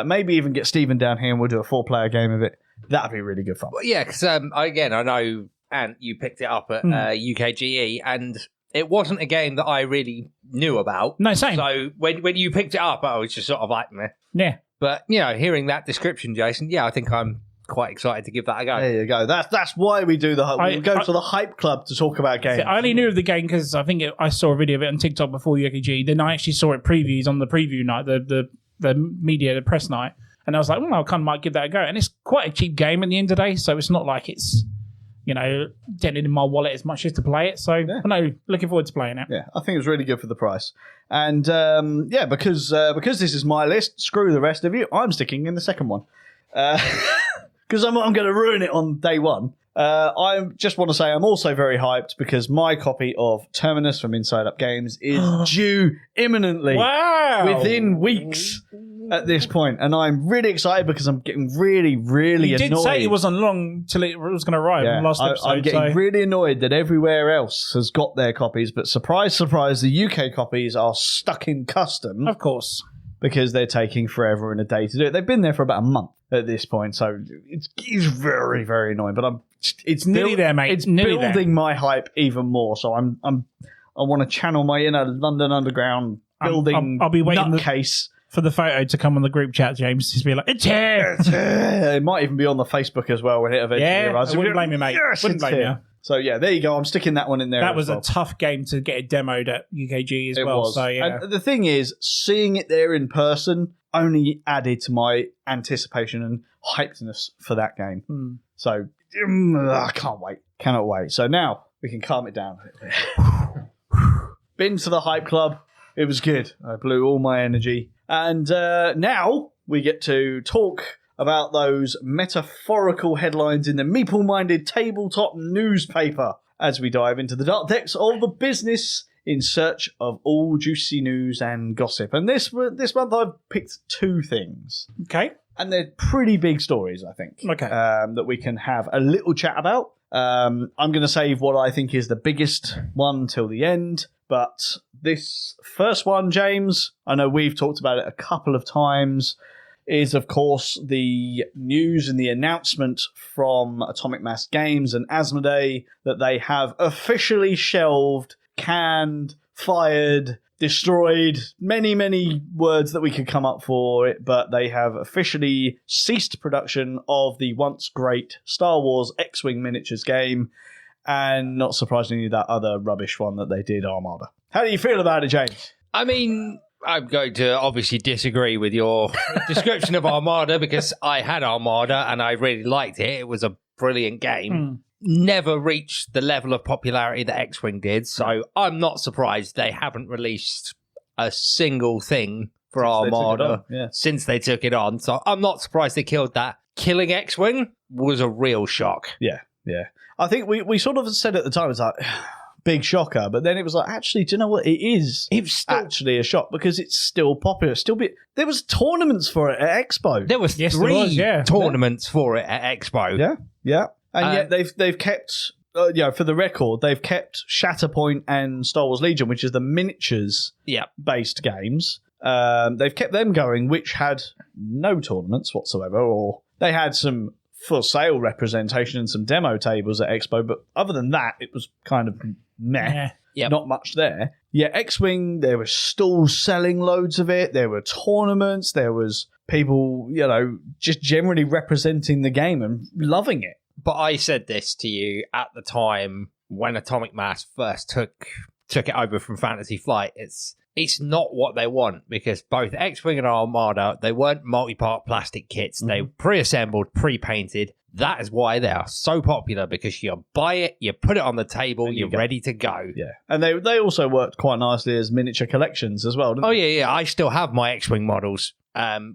Maybe even get Stephen down here and we'll do a 4-player game of it. That'd be really good fun. Well, yeah, because I know, Ant, you picked it up at UKGE, and it wasn't a game that I really knew about. No, same. So when you picked it up, I was just sort of like, meh. Yeah. But, hearing that description, Jason, I think I'm quite excited to give that a go. There you go. That's why we do we go to the Hype Club to talk about games. I only knew of the game because I think I saw a video of it on TikTok before UKG. Then I actually saw it previews on the preview night, the press night. And I was like, I kind of might give that a go. And it's quite a cheap game at the end of the day, so it's not like it's, dented in my wallet as much as to play it. So, no, looking forward to playing it. Yeah, I think it was really good for the price. And, because this is my list, screw the rest of you, I'm sticking in the second one. Because I'm going to ruin it on day one. I just want to say I'm also very hyped because my copy of Terminus from Inside Up Games is due imminently. Wow! Within weeks at this point. And I'm really excited because I'm getting really, really annoyed. You did say it wasn't long till it was going to arrive in the last episode. I'm getting really annoyed that everywhere else has got their copies, but surprise, surprise, the UK copies are stuck in custom. Of course. Because they're taking forever and a day to do it. They've been there for about a month at this point, so it's very, very annoying. But it's nearly there, mate. It's building my hype even more. So I want to channel my inner London Underground building. I'll be waiting nutcase for the photo to come on the group chat, James. Just be like, it's here. It might even be on the Facebook as well when it eventually arrives. I wouldn't blame you, mate. Yes, wouldn't blame you. So yeah, there you go. I'm sticking that one in there. That was a tough game to get it demoed at UKG as well. Was. So yeah. And the thing is, seeing it there in person only added to my anticipation and hypedness for that game. So I can't wait. Cannot wait. So now we can calm it down a little bit. Been to the Hype Club. It was good. I blew all my energy. And now we get to talk about those metaphorical headlines in the Meeple Minded tabletop newspaper as we dive into the dark depths of the business in search of all juicy news and gossip. And this month I've picked 2 things. Okay. And they're pretty big stories, I think. Okay. That we can have a little chat about. I'm going to save what I think is the biggest one till the end. But this first one, James, I know we've talked about it a couple of times, is, of course, the news and the announcement from Atomic Mass Games and Asmodee that they have officially shelved, canned, fired, destroyed, many words that we could come up for it, but they have officially ceased production of the once great Star Wars X-Wing miniatures game, and not surprisingly, that other rubbish one that they did, Armada. How do you feel about it, James? I mean, I'm going to obviously disagree with your description of Armada, because I had Armada and I really liked it. It was a brilliant game. Never reached the level of popularity that X-Wing did, so I'm not surprised they haven't released a single thing for Armada since they took it on. So I'm not surprised they killed that. Killing X-Wing was a real shock. Yeah. I think we sort of said at the time, it's like, big shocker, but then it was like, actually, do you know what? It's still actually a shock, because it's still popular. There was tournaments for it at Expo. There was three tournaments for it at Expo. Yeah. And yet they've kept, for the record, they've kept Shatterpoint and Star Wars Legion, which is the miniatures-based games. They've kept them going, which had no tournaments whatsoever, or they had some for sale representation and some demo tables at Expo, but other than that, it was kind of meh. Not much there. Yeah, X-Wing, there were stalls selling loads of it. There were tournaments. There was people, just generally representing the game and loving it. But I said this to you at the time when Atomic Mass first took it over from Fantasy Flight. It's not what they want, because both X-Wing and Armada, they weren't multi-part plastic kits. They were pre-assembled, pre-painted. That is why they are so popular, because you buy it, you put it on the table, you're ready to go. Yeah, and they also worked quite nicely as miniature collections as well, didn't they? Yeah. I still have my X-Wing models,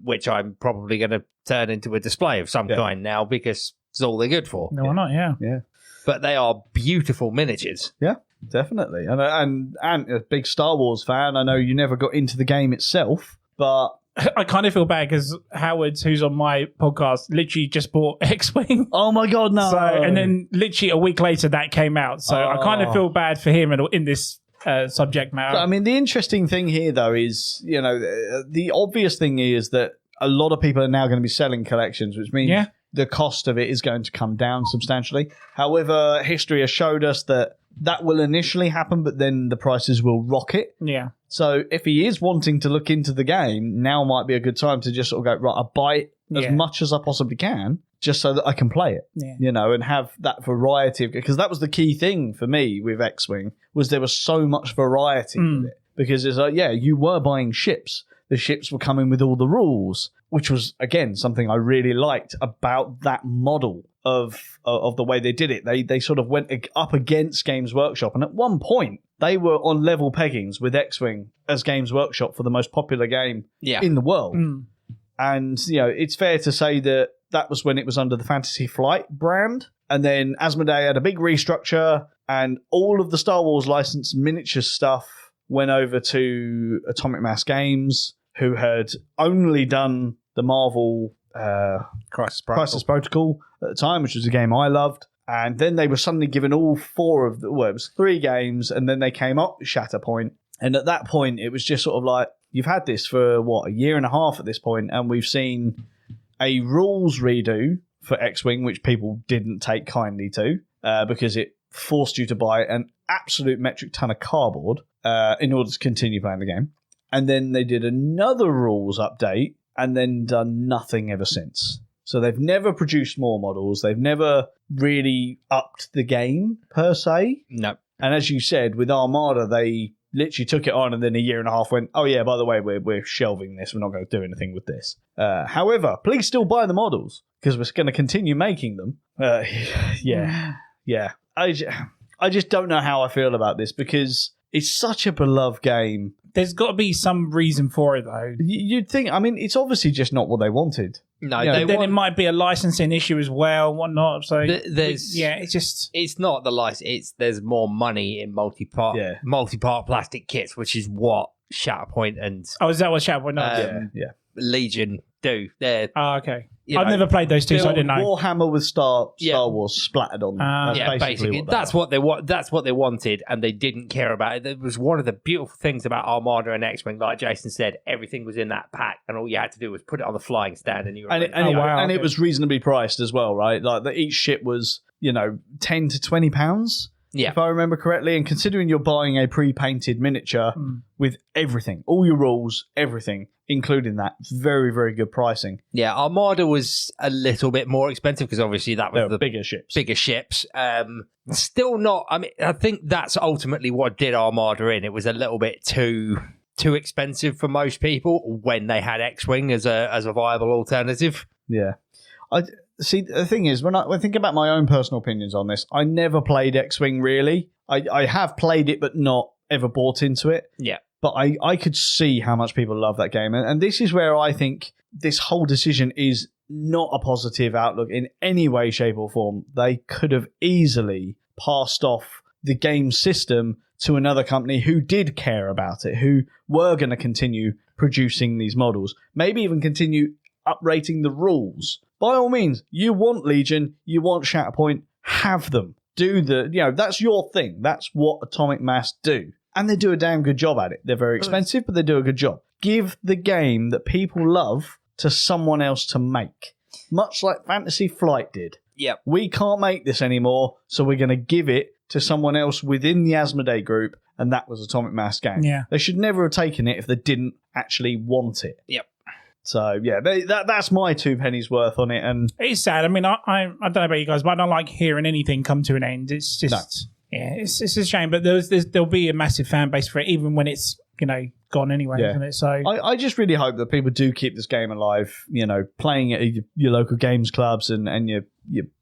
which I'm probably going to turn into a display of some kind now, because it's all they're good for. No, why not? Yeah. But they are beautiful miniatures. Yeah. Definitely. And a big Star Wars fan. I know you never got into the game itself, but I kind of feel bad because Howard, who's on my podcast, literally just bought X-Wing. Oh my God, no. So, and then literally a week later that came out. So I kind of feel bad for him in this subject matter. I mean, the interesting thing here, though, is, the obvious thing is that a lot of people are now going to be selling collections, which means the cost of it is going to come down substantially. However, history has showed us that will initially happen, but then the prices will rocket. Yeah. So if he is wanting to look into the game, now might be a good time to just sort of go, right, I'll buy it as much as I possibly can, just so that I can play it, and have that variety. Because that was the key thing for me with X-Wing, was there was so much variety with it. Because it's like, you were buying ships. The ships were coming with all the rules, which was, again, something I really liked about that model of the way they did it. They sort of went up against Games Workshop, and at one point they were on level peggings with X-Wing as Games Workshop for the most popular game in the world. And it's fair to say that was when it was under the Fantasy Flight brand, and then Asmodee had a big restructure, and all of the Star Wars licensed miniature stuff went over to Atomic Mass Games, who had only done the Marvel Crisis Protocol at the time, which was a game I loved. And then they were suddenly given all four of it was 3 games, and then they came up with Shatterpoint. And at that point, it was just sort of like, you've had this for, a year and a half at this point, and we've seen a rules redo for X-Wing, which people didn't take kindly to, because it forced you to buy an absolute metric ton of cardboard in order to continue playing the game. And then they did another rules update, and then done nothing ever since. So they've never produced more models. They've never really upped the game, per se. No. And as you said, with Armada, they literally took it on, and then a year and a half went, oh yeah, by the way, we're shelving this. We're not going to do anything with this. However, please still buy the models, because we're going to continue making them. Yeah. I just don't know how I feel about this, because it's such a beloved game. There's got to be some reason for it, though. You'd think. I mean, it's obviously just not what they wanted. No, it might be a licensing issue as well, whatnot. So it's not the license. There's more money in multi-part plastic kits, which is what Shatterpoint and is that what Shatterpoint does? Legion do. They're okay. I've never played those two, so I didn't know. Warhammer with Star Wars splattered on them. Basically that's what they want. That's what they wanted, and they didn't care about it. It was one of the beautiful things about Armada and X-Wing. Like Jason said, everything was in that pack, and all you had to do was put it on the flying stand, and you were it was reasonably priced as well, right? Like each ship was, £10 to £20. if I remember correctly. And considering you're buying a pre-painted miniature with everything, all your rules, everything, including that, very, very good pricing. Yeah, Armada was a little bit more expensive because obviously that was the bigger ships. Still not. I mean, I think that's ultimately what did Armada in. It was a little bit too expensive for most people when they had X-Wing as a viable alternative. Yeah. I see. The thing is, when I think about my own personal opinions on this, I never played X-Wing really. I have played it, but not ever bought into it. Yeah. But I could see how much people love that game. And this is where I think this whole decision is not a positive outlook in any way, shape or form. They could have easily passed off the game system to another company who did care about it, who were going to continue producing these models, maybe even continue uprating the rules. By all means, you want Legion, you want Shatterpoint, have them. Do that's your thing. That's what Atomic Mass do. And they do a damn good job at it. They're very expensive, but they do a good job. Give the game that people love to someone else to make. Much like Fantasy Flight did. Yep. We can't make this anymore, so we're going to give it to someone else within the Asmodee group, and that was Atomic Mass game. Yeah. They should never have taken it if they didn't actually want it. Yep. So, yeah, that's my 2 pennies worth on it. And it's sad. I mean, I don't know about you guys, but I don't like hearing anything come to an end. It's just... No. Yeah, it's a shame, but there'll be a massive fan base for it, even when it's gone anyway, isn't it? So I just really hope that people do keep this game alive. Playing it at your local games clubs and your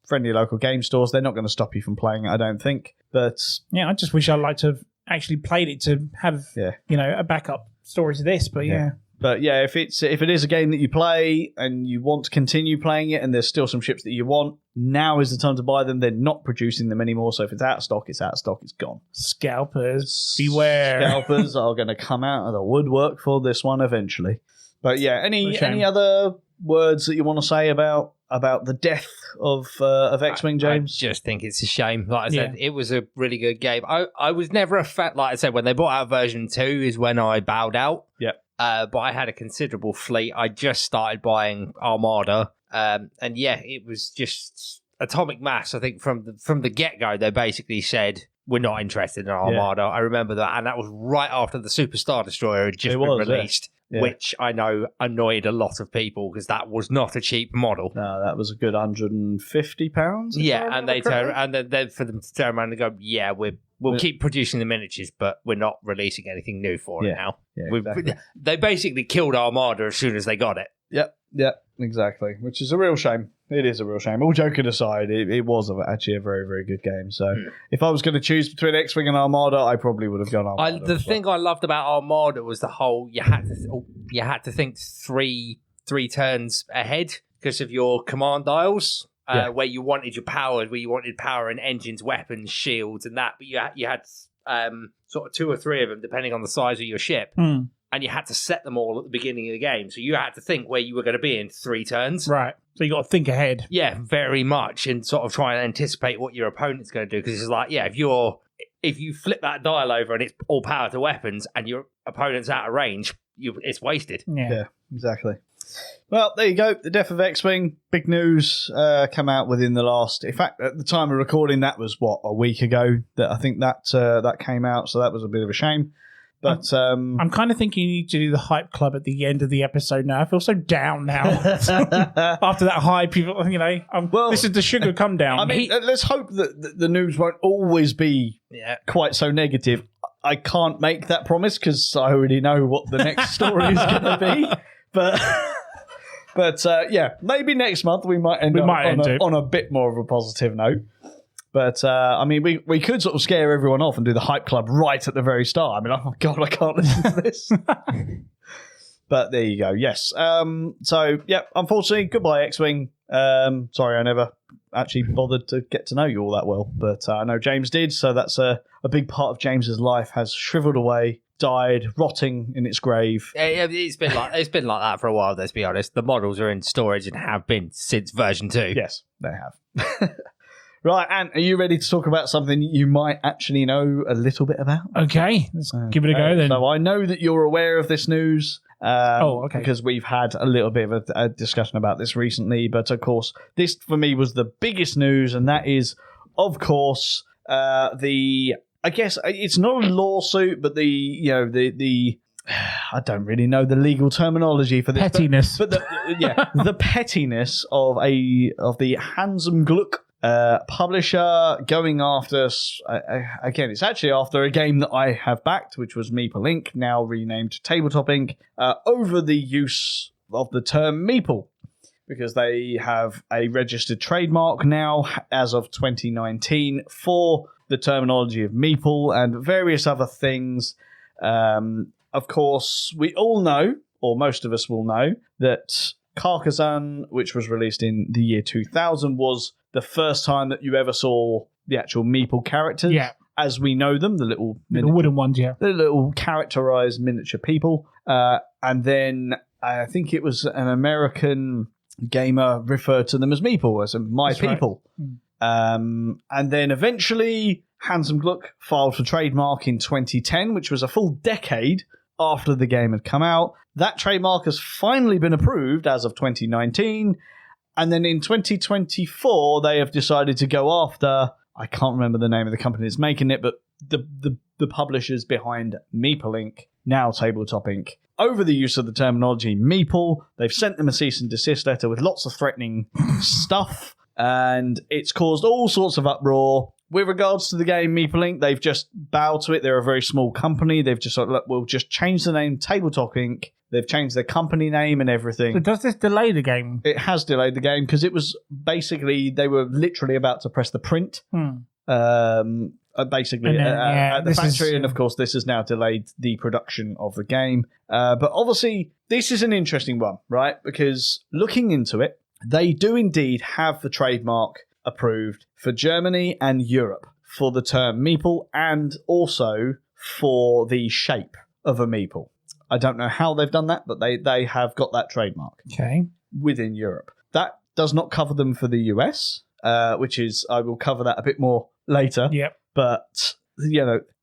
friendly local game stores. They're not going to stop you from playing it, I don't think. But yeah, I just wish I'd like to have actually played it to have a backup story to this. But yeah. But yeah, if it is a game that you play and you want to continue playing it and there's still some ships that you want, now is the time to buy them. They're not producing them anymore, so if it's out of stock, it's out of stock, it's gone. Scalpers, beware. Scalpers are going to come out of the woodwork for this one eventually. But yeah, any other words that you want to say about the death of X-Wing, James? I just think it's a shame. Like I said, it was a really good game. I was never a fan. Like I said, when they brought out version 2 is when I bowed out. Yeah. But I had a considerable fleet. I just started buying Armada. And yeah, it was just Atomic Mass. I think from the get-go, they basically said, we're not interested in Armada. I remember that. And that was right after the Super Star Destroyer had just been released. Yeah. Which I know annoyed a lot of people because that was not a cheap model. No, that was a good £150. Yeah, and then for them to turn around and go, yeah, we'll keep producing the miniatures, but we're not releasing anything new for it now. Yeah, exactly. They basically killed Armada as soon as they got it. Yep, exactly. Which is a real shame. It is a real shame. All joking aside, it was actually a very, very good game. So if I was going to choose between X-Wing and Armada, I probably would have gone Armada. The thing I loved about Armada was the whole you had to think three turns ahead because of your command dials. Where you wanted your power, where you wanted power in engines, weapons, shields, and that. But you had sort of 2 or 3 of them, depending on the size of your ship. And you had to set them all at the beginning of the game. So you had to think where you were going to be in 3 turns. Right. So you got to think ahead. Yeah, very much. And sort of try and anticipate what your opponent's going to do. Because it's like, yeah, if you flip that dial over and it's all power to weapons and your opponent's out of range, it's wasted. Yeah, exactly. Well, there you go. The death of X-Wing. Big news come out within the last... In fact, at the time of recording, that was, a week ago that I think that came out. So that was a bit of a shame. But I'm kind of thinking you need to do the hype club at the end of the episode now. I feel so down now. After that hype, people, this is the sugar come down. I mean, let's hope that the news won't always be quite so negative. I can't make that promise because I already know what the next story is going to be. But yeah, maybe next month we might end on a bit more of a positive note. But, I mean, we could sort of scare everyone off and do the hype club right at the very start. I mean, oh my God, I can't listen to this. But there you go, yes. So, yeah, unfortunately, goodbye, X-Wing. Sorry, I never actually bothered to get to know you all that well. But I know James did, so that's a big part of James's life has shriveled away, died, rotting in its grave. Yeah, it's been like that for a while, let's be honest. The models are in storage and have been since version 2. Yes, they have. Right, Ant, are you ready to talk about something you might actually know a little bit about? Okay, let's give it a go then. So I know that you're aware of this news. Okay. Because we've had a little bit of a discussion about this recently. But, of course, this, for me, was the biggest news, and that is, of course, I guess it's not a lawsuit, but the I don't really know the legal terminology for this. Pettiness. But the pettiness of the Handsome Gluck publisher going after again, it's actually after a game that I have backed, which was Meeple Inc., now renamed Tabletop Inc., over the use of the term Meeple, because they have a registered trademark now as of 2019 for the terminology of Meeple and various other things. Of course, we all know, or most of us will know, that Carcassonne, which was released in the year 2000, was the first time that you ever saw the actual Meeple characters as we know them, the little wooden ones, the little characterized miniature people. And then I think it was an American gamer referred to them as Meeple, as my That's people. Right. And then eventually Handsome Gluck filed for trademark in 2010, which was a full decade after the game had come out. That trademark has finally been approved as of 2019. And then in 2024, they have decided to go after, I can't remember the name of the company that's making it, but the publishers behind Meeple Inc., now Tabletop Inc., over the use of the terminology Meeple. They've sent them a cease and desist letter with lots of threatening stuff, and it's caused all sorts of uproar. With regards to the game Meeple Inc., they've just bowed to it. They're a very small company. They've just look, we'll just change the name Tabletop Inc. They've changed their company name and everything. So does this delay the game? It has delayed the game because it was basically, they were literally about to press the print. Basically at the factory, and of course this has now delayed the production of the game. But obviously this is an interesting one, right? Because looking into it, they do indeed have the trademark approved for Germany and Europe for the term Meeple, and also for the shape of a Meeple. I don't know how they've done that, but they have got that trademark within Europe. That does not cover them for the US, which is, I will cover that a bit more later. Yep. But,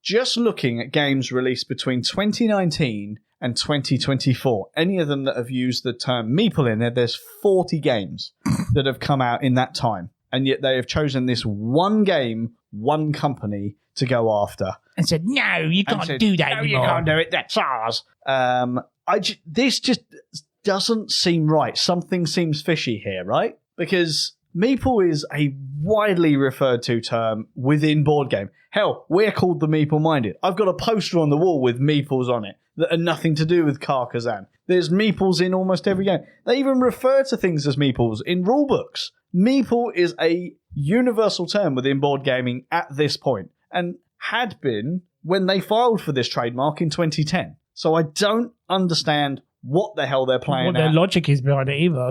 just looking at games released between 2019 and 2024, any of them that have used the term Meeple in there, there's 40 games that have come out in that time. And yet they have chosen this one game, one company to go after. And said, no, you can't do that anymore. No, you can't do it. That's ours. This just doesn't seem right. Something seems fishy here, right? Because Meeple is a widely referred to term within board game. Hell, we're called the Meeple Minded. I've got a poster on the wall with Meeples on it that are nothing to do with Carcassonne. There's Meeples in almost every game. They even refer to things as Meeples in rulebooks. Meeple is a universal term within board gaming at this point, and had been when they filed for this trademark in 2010. So I don't understand what the hell they're playing what their logic is behind it either.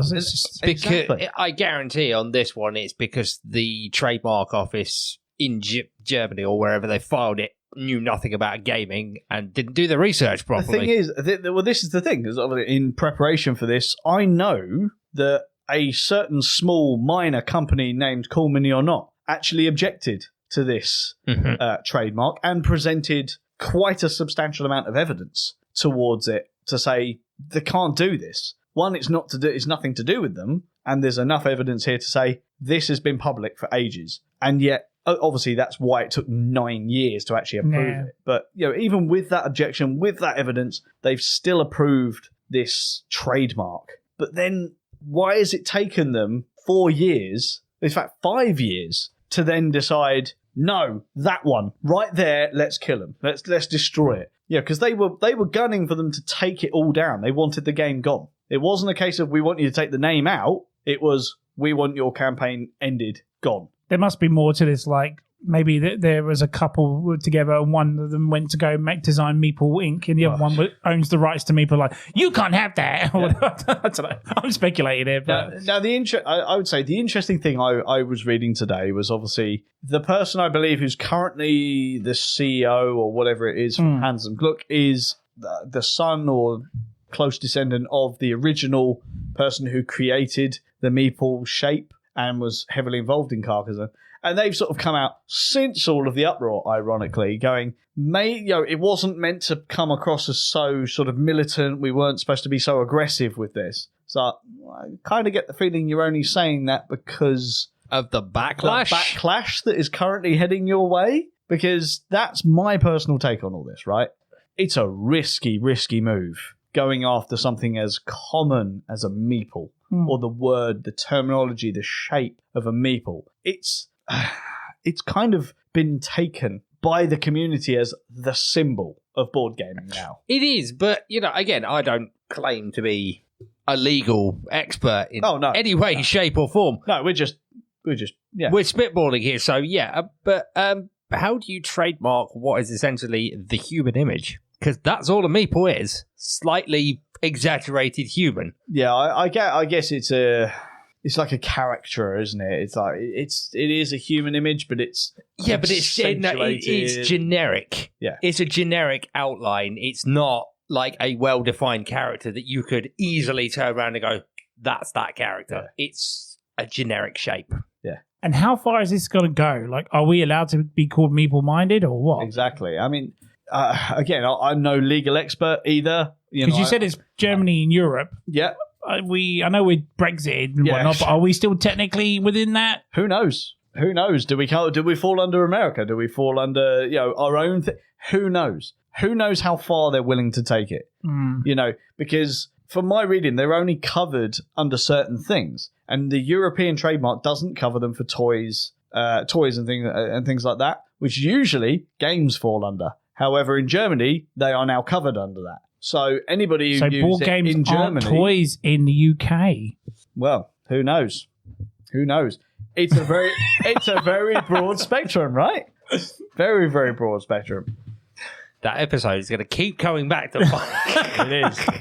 Because I guarantee on this one it's because the trademark office in Germany or wherever they filed it knew nothing about gaming and didn't do the research properly. The thing is, this is the thing, because in preparation for this, I know that a certain small minor company named Call Me or Not actually objected to this trademark and presented quite a substantial amount of evidence towards it to say they can't do this. One, it's nothing to do with them, and there's enough evidence here to say this has been public for ages. And yet, obviously, that's why it took 9 years to actually approve it. But even with that objection, with that evidence, they've still approved this trademark. But then, why has it taken them 4 years, in fact 5 years, to then decide, no, that one right there, let's kill them, let's destroy it? Yeah, because they were gunning for them to take it all down. They wanted the game gone. It wasn't a case of we want you to take the name out. It was we want your campaign ended, gone. There must be more to this, like maybe there was a couple together and one of them went to go design Meeple Inc. and the other one owns the rights to Meeple, like, you can't have that. Yeah. I don't know. I'm speculating here. But now I would say the interesting thing I was reading today was obviously the person I believe who's currently the CEO or whatever it is from Handsome Gluck is the son or close descendant of the original person who created the Meeple shape and was heavily involved in Carcassonne. And they've sort of come out since all of the uproar, ironically, going, it wasn't meant to come across as so sort of militant. We weren't supposed to be so aggressive with this. So I kind of get the feeling you're only saying that because Of the backlash? The backlash that is currently heading your way? Because that's my personal take on all this, right? It's a risky move going after something as common as a meeple, or the word, the terminology, the shape of a meeple. It's kind of been taken by the community as the symbol of board gaming now. It is, but, again, I don't claim to be a legal expert in any way, shape or form. No, we're just we're spitballing here, so but how do you trademark what is essentially the human image? Because that's all a meeple is, slightly exaggerated human. Yeah, I guess it's like a caricature, isn't it? It's like it is a human image, but it's it's generic. Yeah, it's a generic outline. It's not like a well-defined character that you could easily turn around and go, "That's that character." Yeah. It's a generic shape. Yeah. And how far is this going to go? Like, are we allowed to be called Meeple Minded or what? Exactly. I mean, again, I'm no legal expert either. Because you said it's Germany and Europe. Yeah. I know we're Brexit and whatnot, but are we still technically within that? Who knows? Do we fall under America? Do we fall under our own thing? Who knows? Who knows how far they're willing to take it? Because from my reading, they're only covered under certain things, and the European trademark doesn't cover them for toys and things like that, which usually games fall under. However, in Germany, they are now covered under that. So anybody who uses it in Germany, toys in the UK. Well, who knows? It's a very broad spectrum, right? Very, very broad spectrum. That episode is going to keep coming back to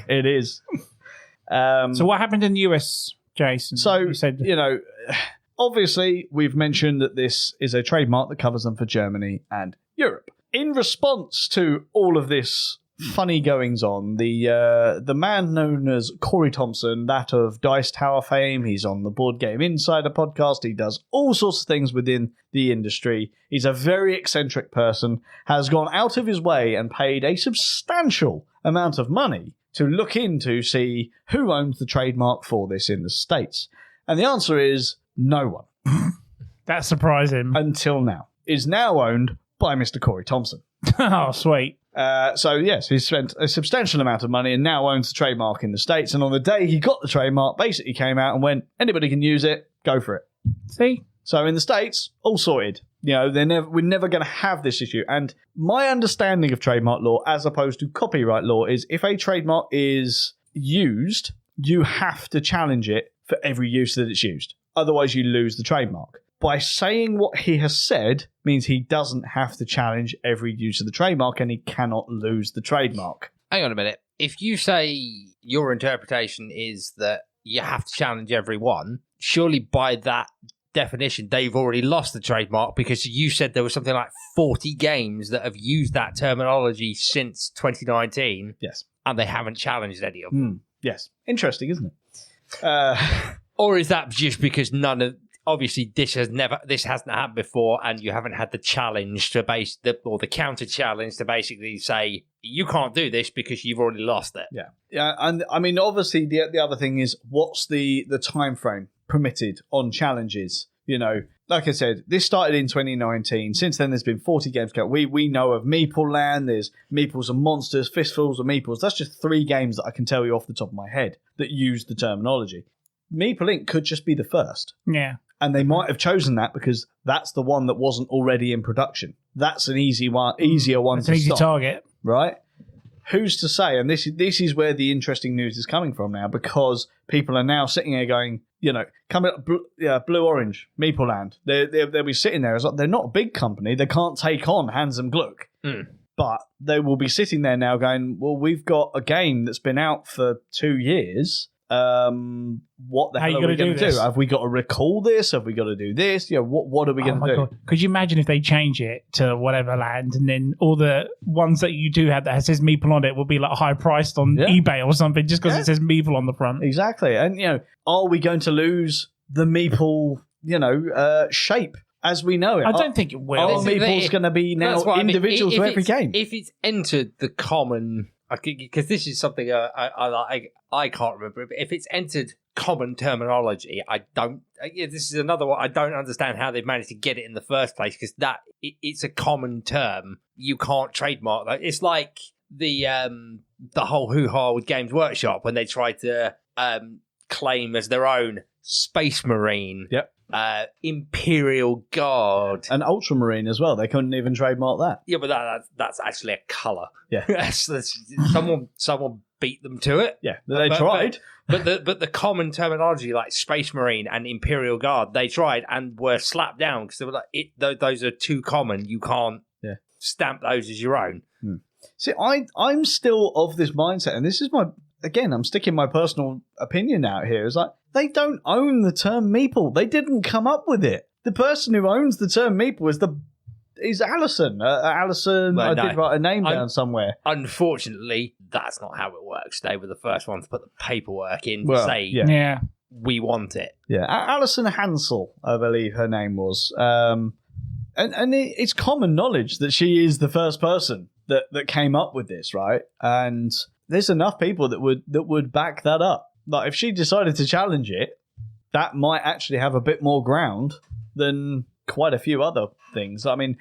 It is. So what happened in the US, Jason? So, you said, obviously, we've mentioned that this is a trademark that covers them for Germany and Europe. In response to all of this funny goings on, the man known as Corey Thompson, that of Dice Tower fame, he's on the Board Game Insider podcast, he does all sorts of things within the industry, he's a very eccentric person, has gone out of his way and paid a substantial amount of money to look into see who owns the trademark for this in the States. And the answer is no one. That's surprising. Until now. Is now owned by Mr. Corey Thompson. Oh, sweet. So, yes, he's spent a substantial amount of money and now owns the trademark in the States. And on the day he got the trademark, basically came out and went, anybody can use it, go for it. See? So in the States, all sorted. We're never going to have this issue. And my understanding of trademark law, as opposed to copyright law, is if a trademark is used, you have to challenge it for every use that it's used. Otherwise, you lose the trademark. By saying what he has said means he doesn't have to challenge every use of the trademark and he cannot lose the trademark. Hang on a minute. If you say your interpretation is that you have to challenge every one, surely by that definition, they've already lost the trademark because you said there was something like 40 games that have used that terminology since 2019. Yes. And they haven't challenged any of them. Yes. Interesting, isn't it? Or is that just because obviously this hasn't happened before and you haven't had the challenge to or the counter challenge to basically say you can't do this because you've already lost it. Yeah. And I mean, obviously the other thing is what's the time frame permitted on challenges? Like I said, this started in 2019. Since then, there's been 40 games. We know of Meeple Land. There's Meeples and Monsters, Fistfuls and Meeples. That's just 3 games that I can tell you off the top of my head that use the terminology. Meeple Inc. could just be the first. Yeah. And they might have chosen that because that's the one that wasn't already in production. That's an easier one That's to an easy stop, target. right? Who's to say? And this is where the interesting news is coming from now, because people are now sitting here going, coming up, Blue Orange, Meeple Land. They'll be sitting there as like, they're not a big company. They can't take on Handsome Gluck. But they will be sitting there now going, well, we've got a game that's been out for 2 years. What the hell are we going to do? Have we got to recall this? Have we got to do this? What are we going to do? God. Could you imagine if they change it to whatever land and then all the ones that you do have that says Meeple on it will be like high priced on eBay or something just because it says Meeple on the front? Exactly. And, are we going to lose the Meeple, shape as we know it? I don't think it will. Are Meeple's going to be now individual to every game? If it's entered the common... Because this is something I can't remember. But if it's entered common terminology. This is another one. I don't understand how they've managed to get it in the first place, because it's a common term. You can't trademark that. It's like the whole hoo-ha with Games Workshop when they tried to claim as their own Space Marine. Yep. Imperial Guard, and Ultramarine as well. They couldn't even trademark that. Yeah, but that's actually a colour. Yeah. someone beat them to it. Yeah, they tried. But the common terminology like Space Marine and Imperial Guard, they tried and were slapped down because they were like, those are too common. You can't stamp those as your own. See, I'm still of this mindset, and this is I'm sticking my personal opinion out here. It's like, they don't own the term Meeple. They didn't come up with it. The person who owns the term Meeple is Alison. Alison, I did write a name down somewhere. Unfortunately, that's not how it works. They were the first ones to put the paperwork in to say, we want it. Yeah, Alison Hansel, I believe her name was. And it's common knowledge that she is the first person that came up with this, right? And there's enough people that would back that up. Like, if she decided to challenge it, that might actually have a bit more ground than quite a few other things. I mean,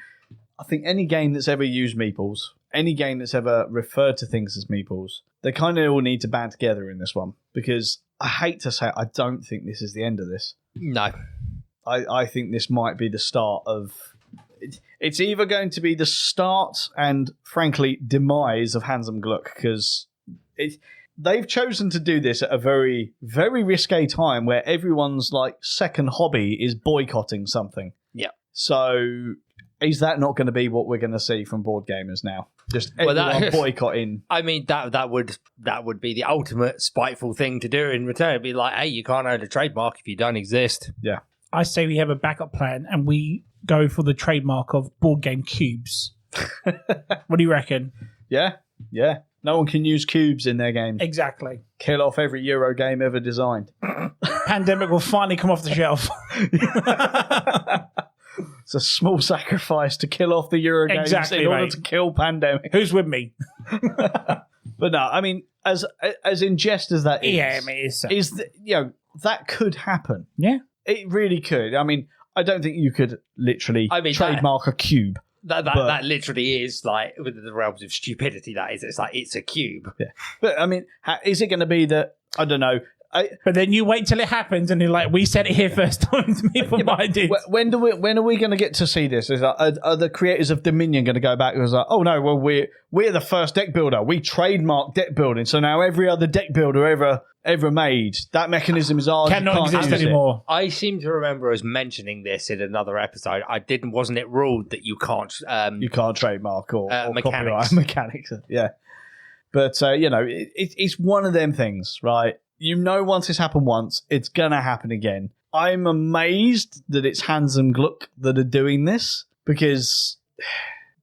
I think any game that's ever used meeples, any game that's ever referred to things as meeples, they kind of all need to band together in this one, because I hate to say it, I don't think this is the end of this. No. I think this might be the start of... It's either going to be the start and, frankly, demise of Handsome Gluck, because they've chosen to do this at a very, very risque time where everyone's second hobby is boycotting something. Yeah. So is that not going to be what we're going to see from board gamers now? Just everyone boycotting. I mean, that would be the ultimate spiteful thing to do in return. It'd be like, hey, you can't own a trademark if you don't exist. Yeah. I say we have a backup plan and we go for the trademark of board game cubes. What do you reckon? Yeah. No one can use cubes in their game. Exactly. Kill off every Euro game ever designed. Pandemic will finally come off the shelf. It's a small sacrifice to kill off the Euro games in order to kill Pandemic. Who's with me? But no, I mean, as in jest as that is, yeah, I mean, that could happen. Yeah, it really could. I mean, I don't think you could literally trademark a cube. That literally is within the realms of stupidity. That is, it's a cube. Yeah, but I mean, is it going to be that? I don't know. But then you wait till it happens, and you're like, "We said it here first time to Meeple Minded." When are we going to get to see this? Are the creators of Dominion going to go back and was like, "Oh no, well we're the first deck builder. We trademarked deck building, so now every other deck builder ever made, that mechanism is ours. Cannot exist anymore." I seem to remember us mentioning this in another episode. Wasn't it ruled that you can't trademark or mechanics? Mechanics, yeah. But it's one of them things, right? Once it's happened once, it's gonna happen again. I'm amazed that it's Handsome Gluck that are doing this, because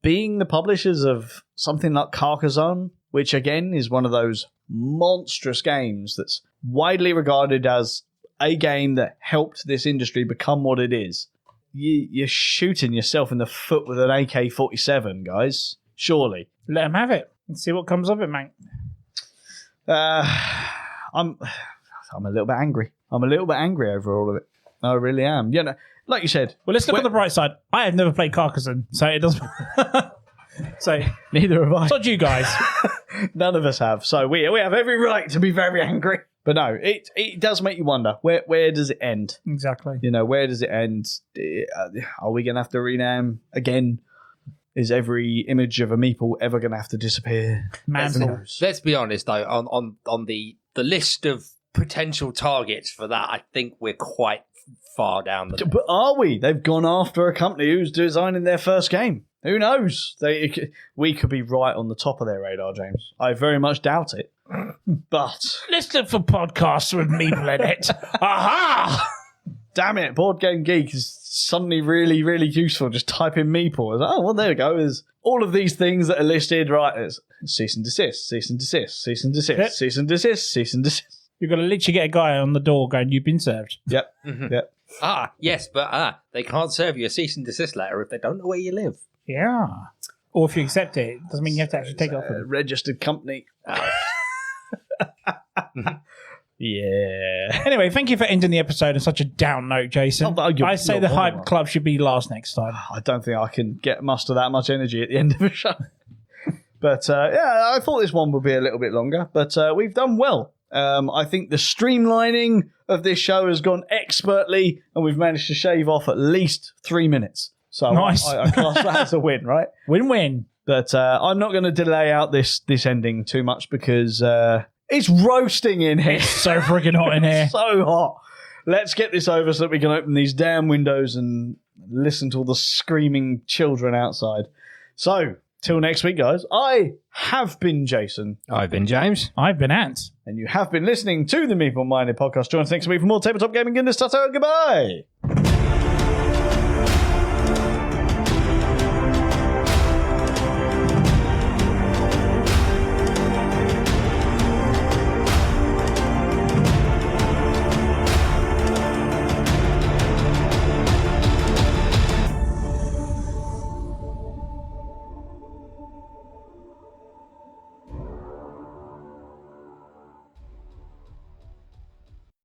being the publishers of something like Carcassonne, which again is one of those monstrous games that's widely regarded as a game that helped this industry become what it is, you're shooting yourself in the foot with an AK-47, guys. Surely. Let them have it and see what comes of it, mate. I'm a little bit angry. I'm a little bit angry over all of it. I really am. Like you said. Well, let's look on the bright side. I have never played Carcassonne, so it doesn't. So neither have I. So do you guys. None of us have. So we have every right to be very angry. But no, it does make you wonder, where does it end? Exactly. Where does it end? Are we going to have to rename again? Is every image of a meeple ever going to have to disappear? Let's be honest, though, on the list of potential targets for that, I think we're quite far down the list. But are we? They've gone after a company who's designing their first game. Who knows? We could be right on the top of their radar, James. I very much doubt it. But let's look for podcasts with Meeple in it. Aha! Damn it, Board Game Geek is suddenly really, really useful. Just type in Meeple. Well, there we go. There's all of these things that are listed, right? There's cease and desist, cease and desist, cease and desist, cease and desist, cease and desist. You've got to literally get a guy on the door going, "You've been served." Yep. Mm-hmm. Yep. Yes, but they can't serve you a cease and desist letter if they don't know where you live. Yeah. Or if you accept it, it doesn't mean you have to actually take it off. Registered company. Yeah. Anyway, thank you for ending the episode on such a down note, Jason. I say the Hype Club should be last next time. I don't think I can muster that much energy at the end of a show. But I thought this one would be a little bit longer, but we've done well. I think the streamlining of this show has gone expertly, and we've managed to shave off at least 3 minutes. So nice. I class that as a win, right? Win-win. But I'm not going to delay out this ending too much because it's roasting in here. It's so freaking hot in here. So hot. Let's get this over so that we can open these damn windows and listen to all the screaming children outside. So, till next week, guys, I have been Jason. I've been James. I've been Ant. And you have been listening to the Meeple Minded podcast. Join us next week for more tabletop gaming goodness. Ta-ta, goodbye.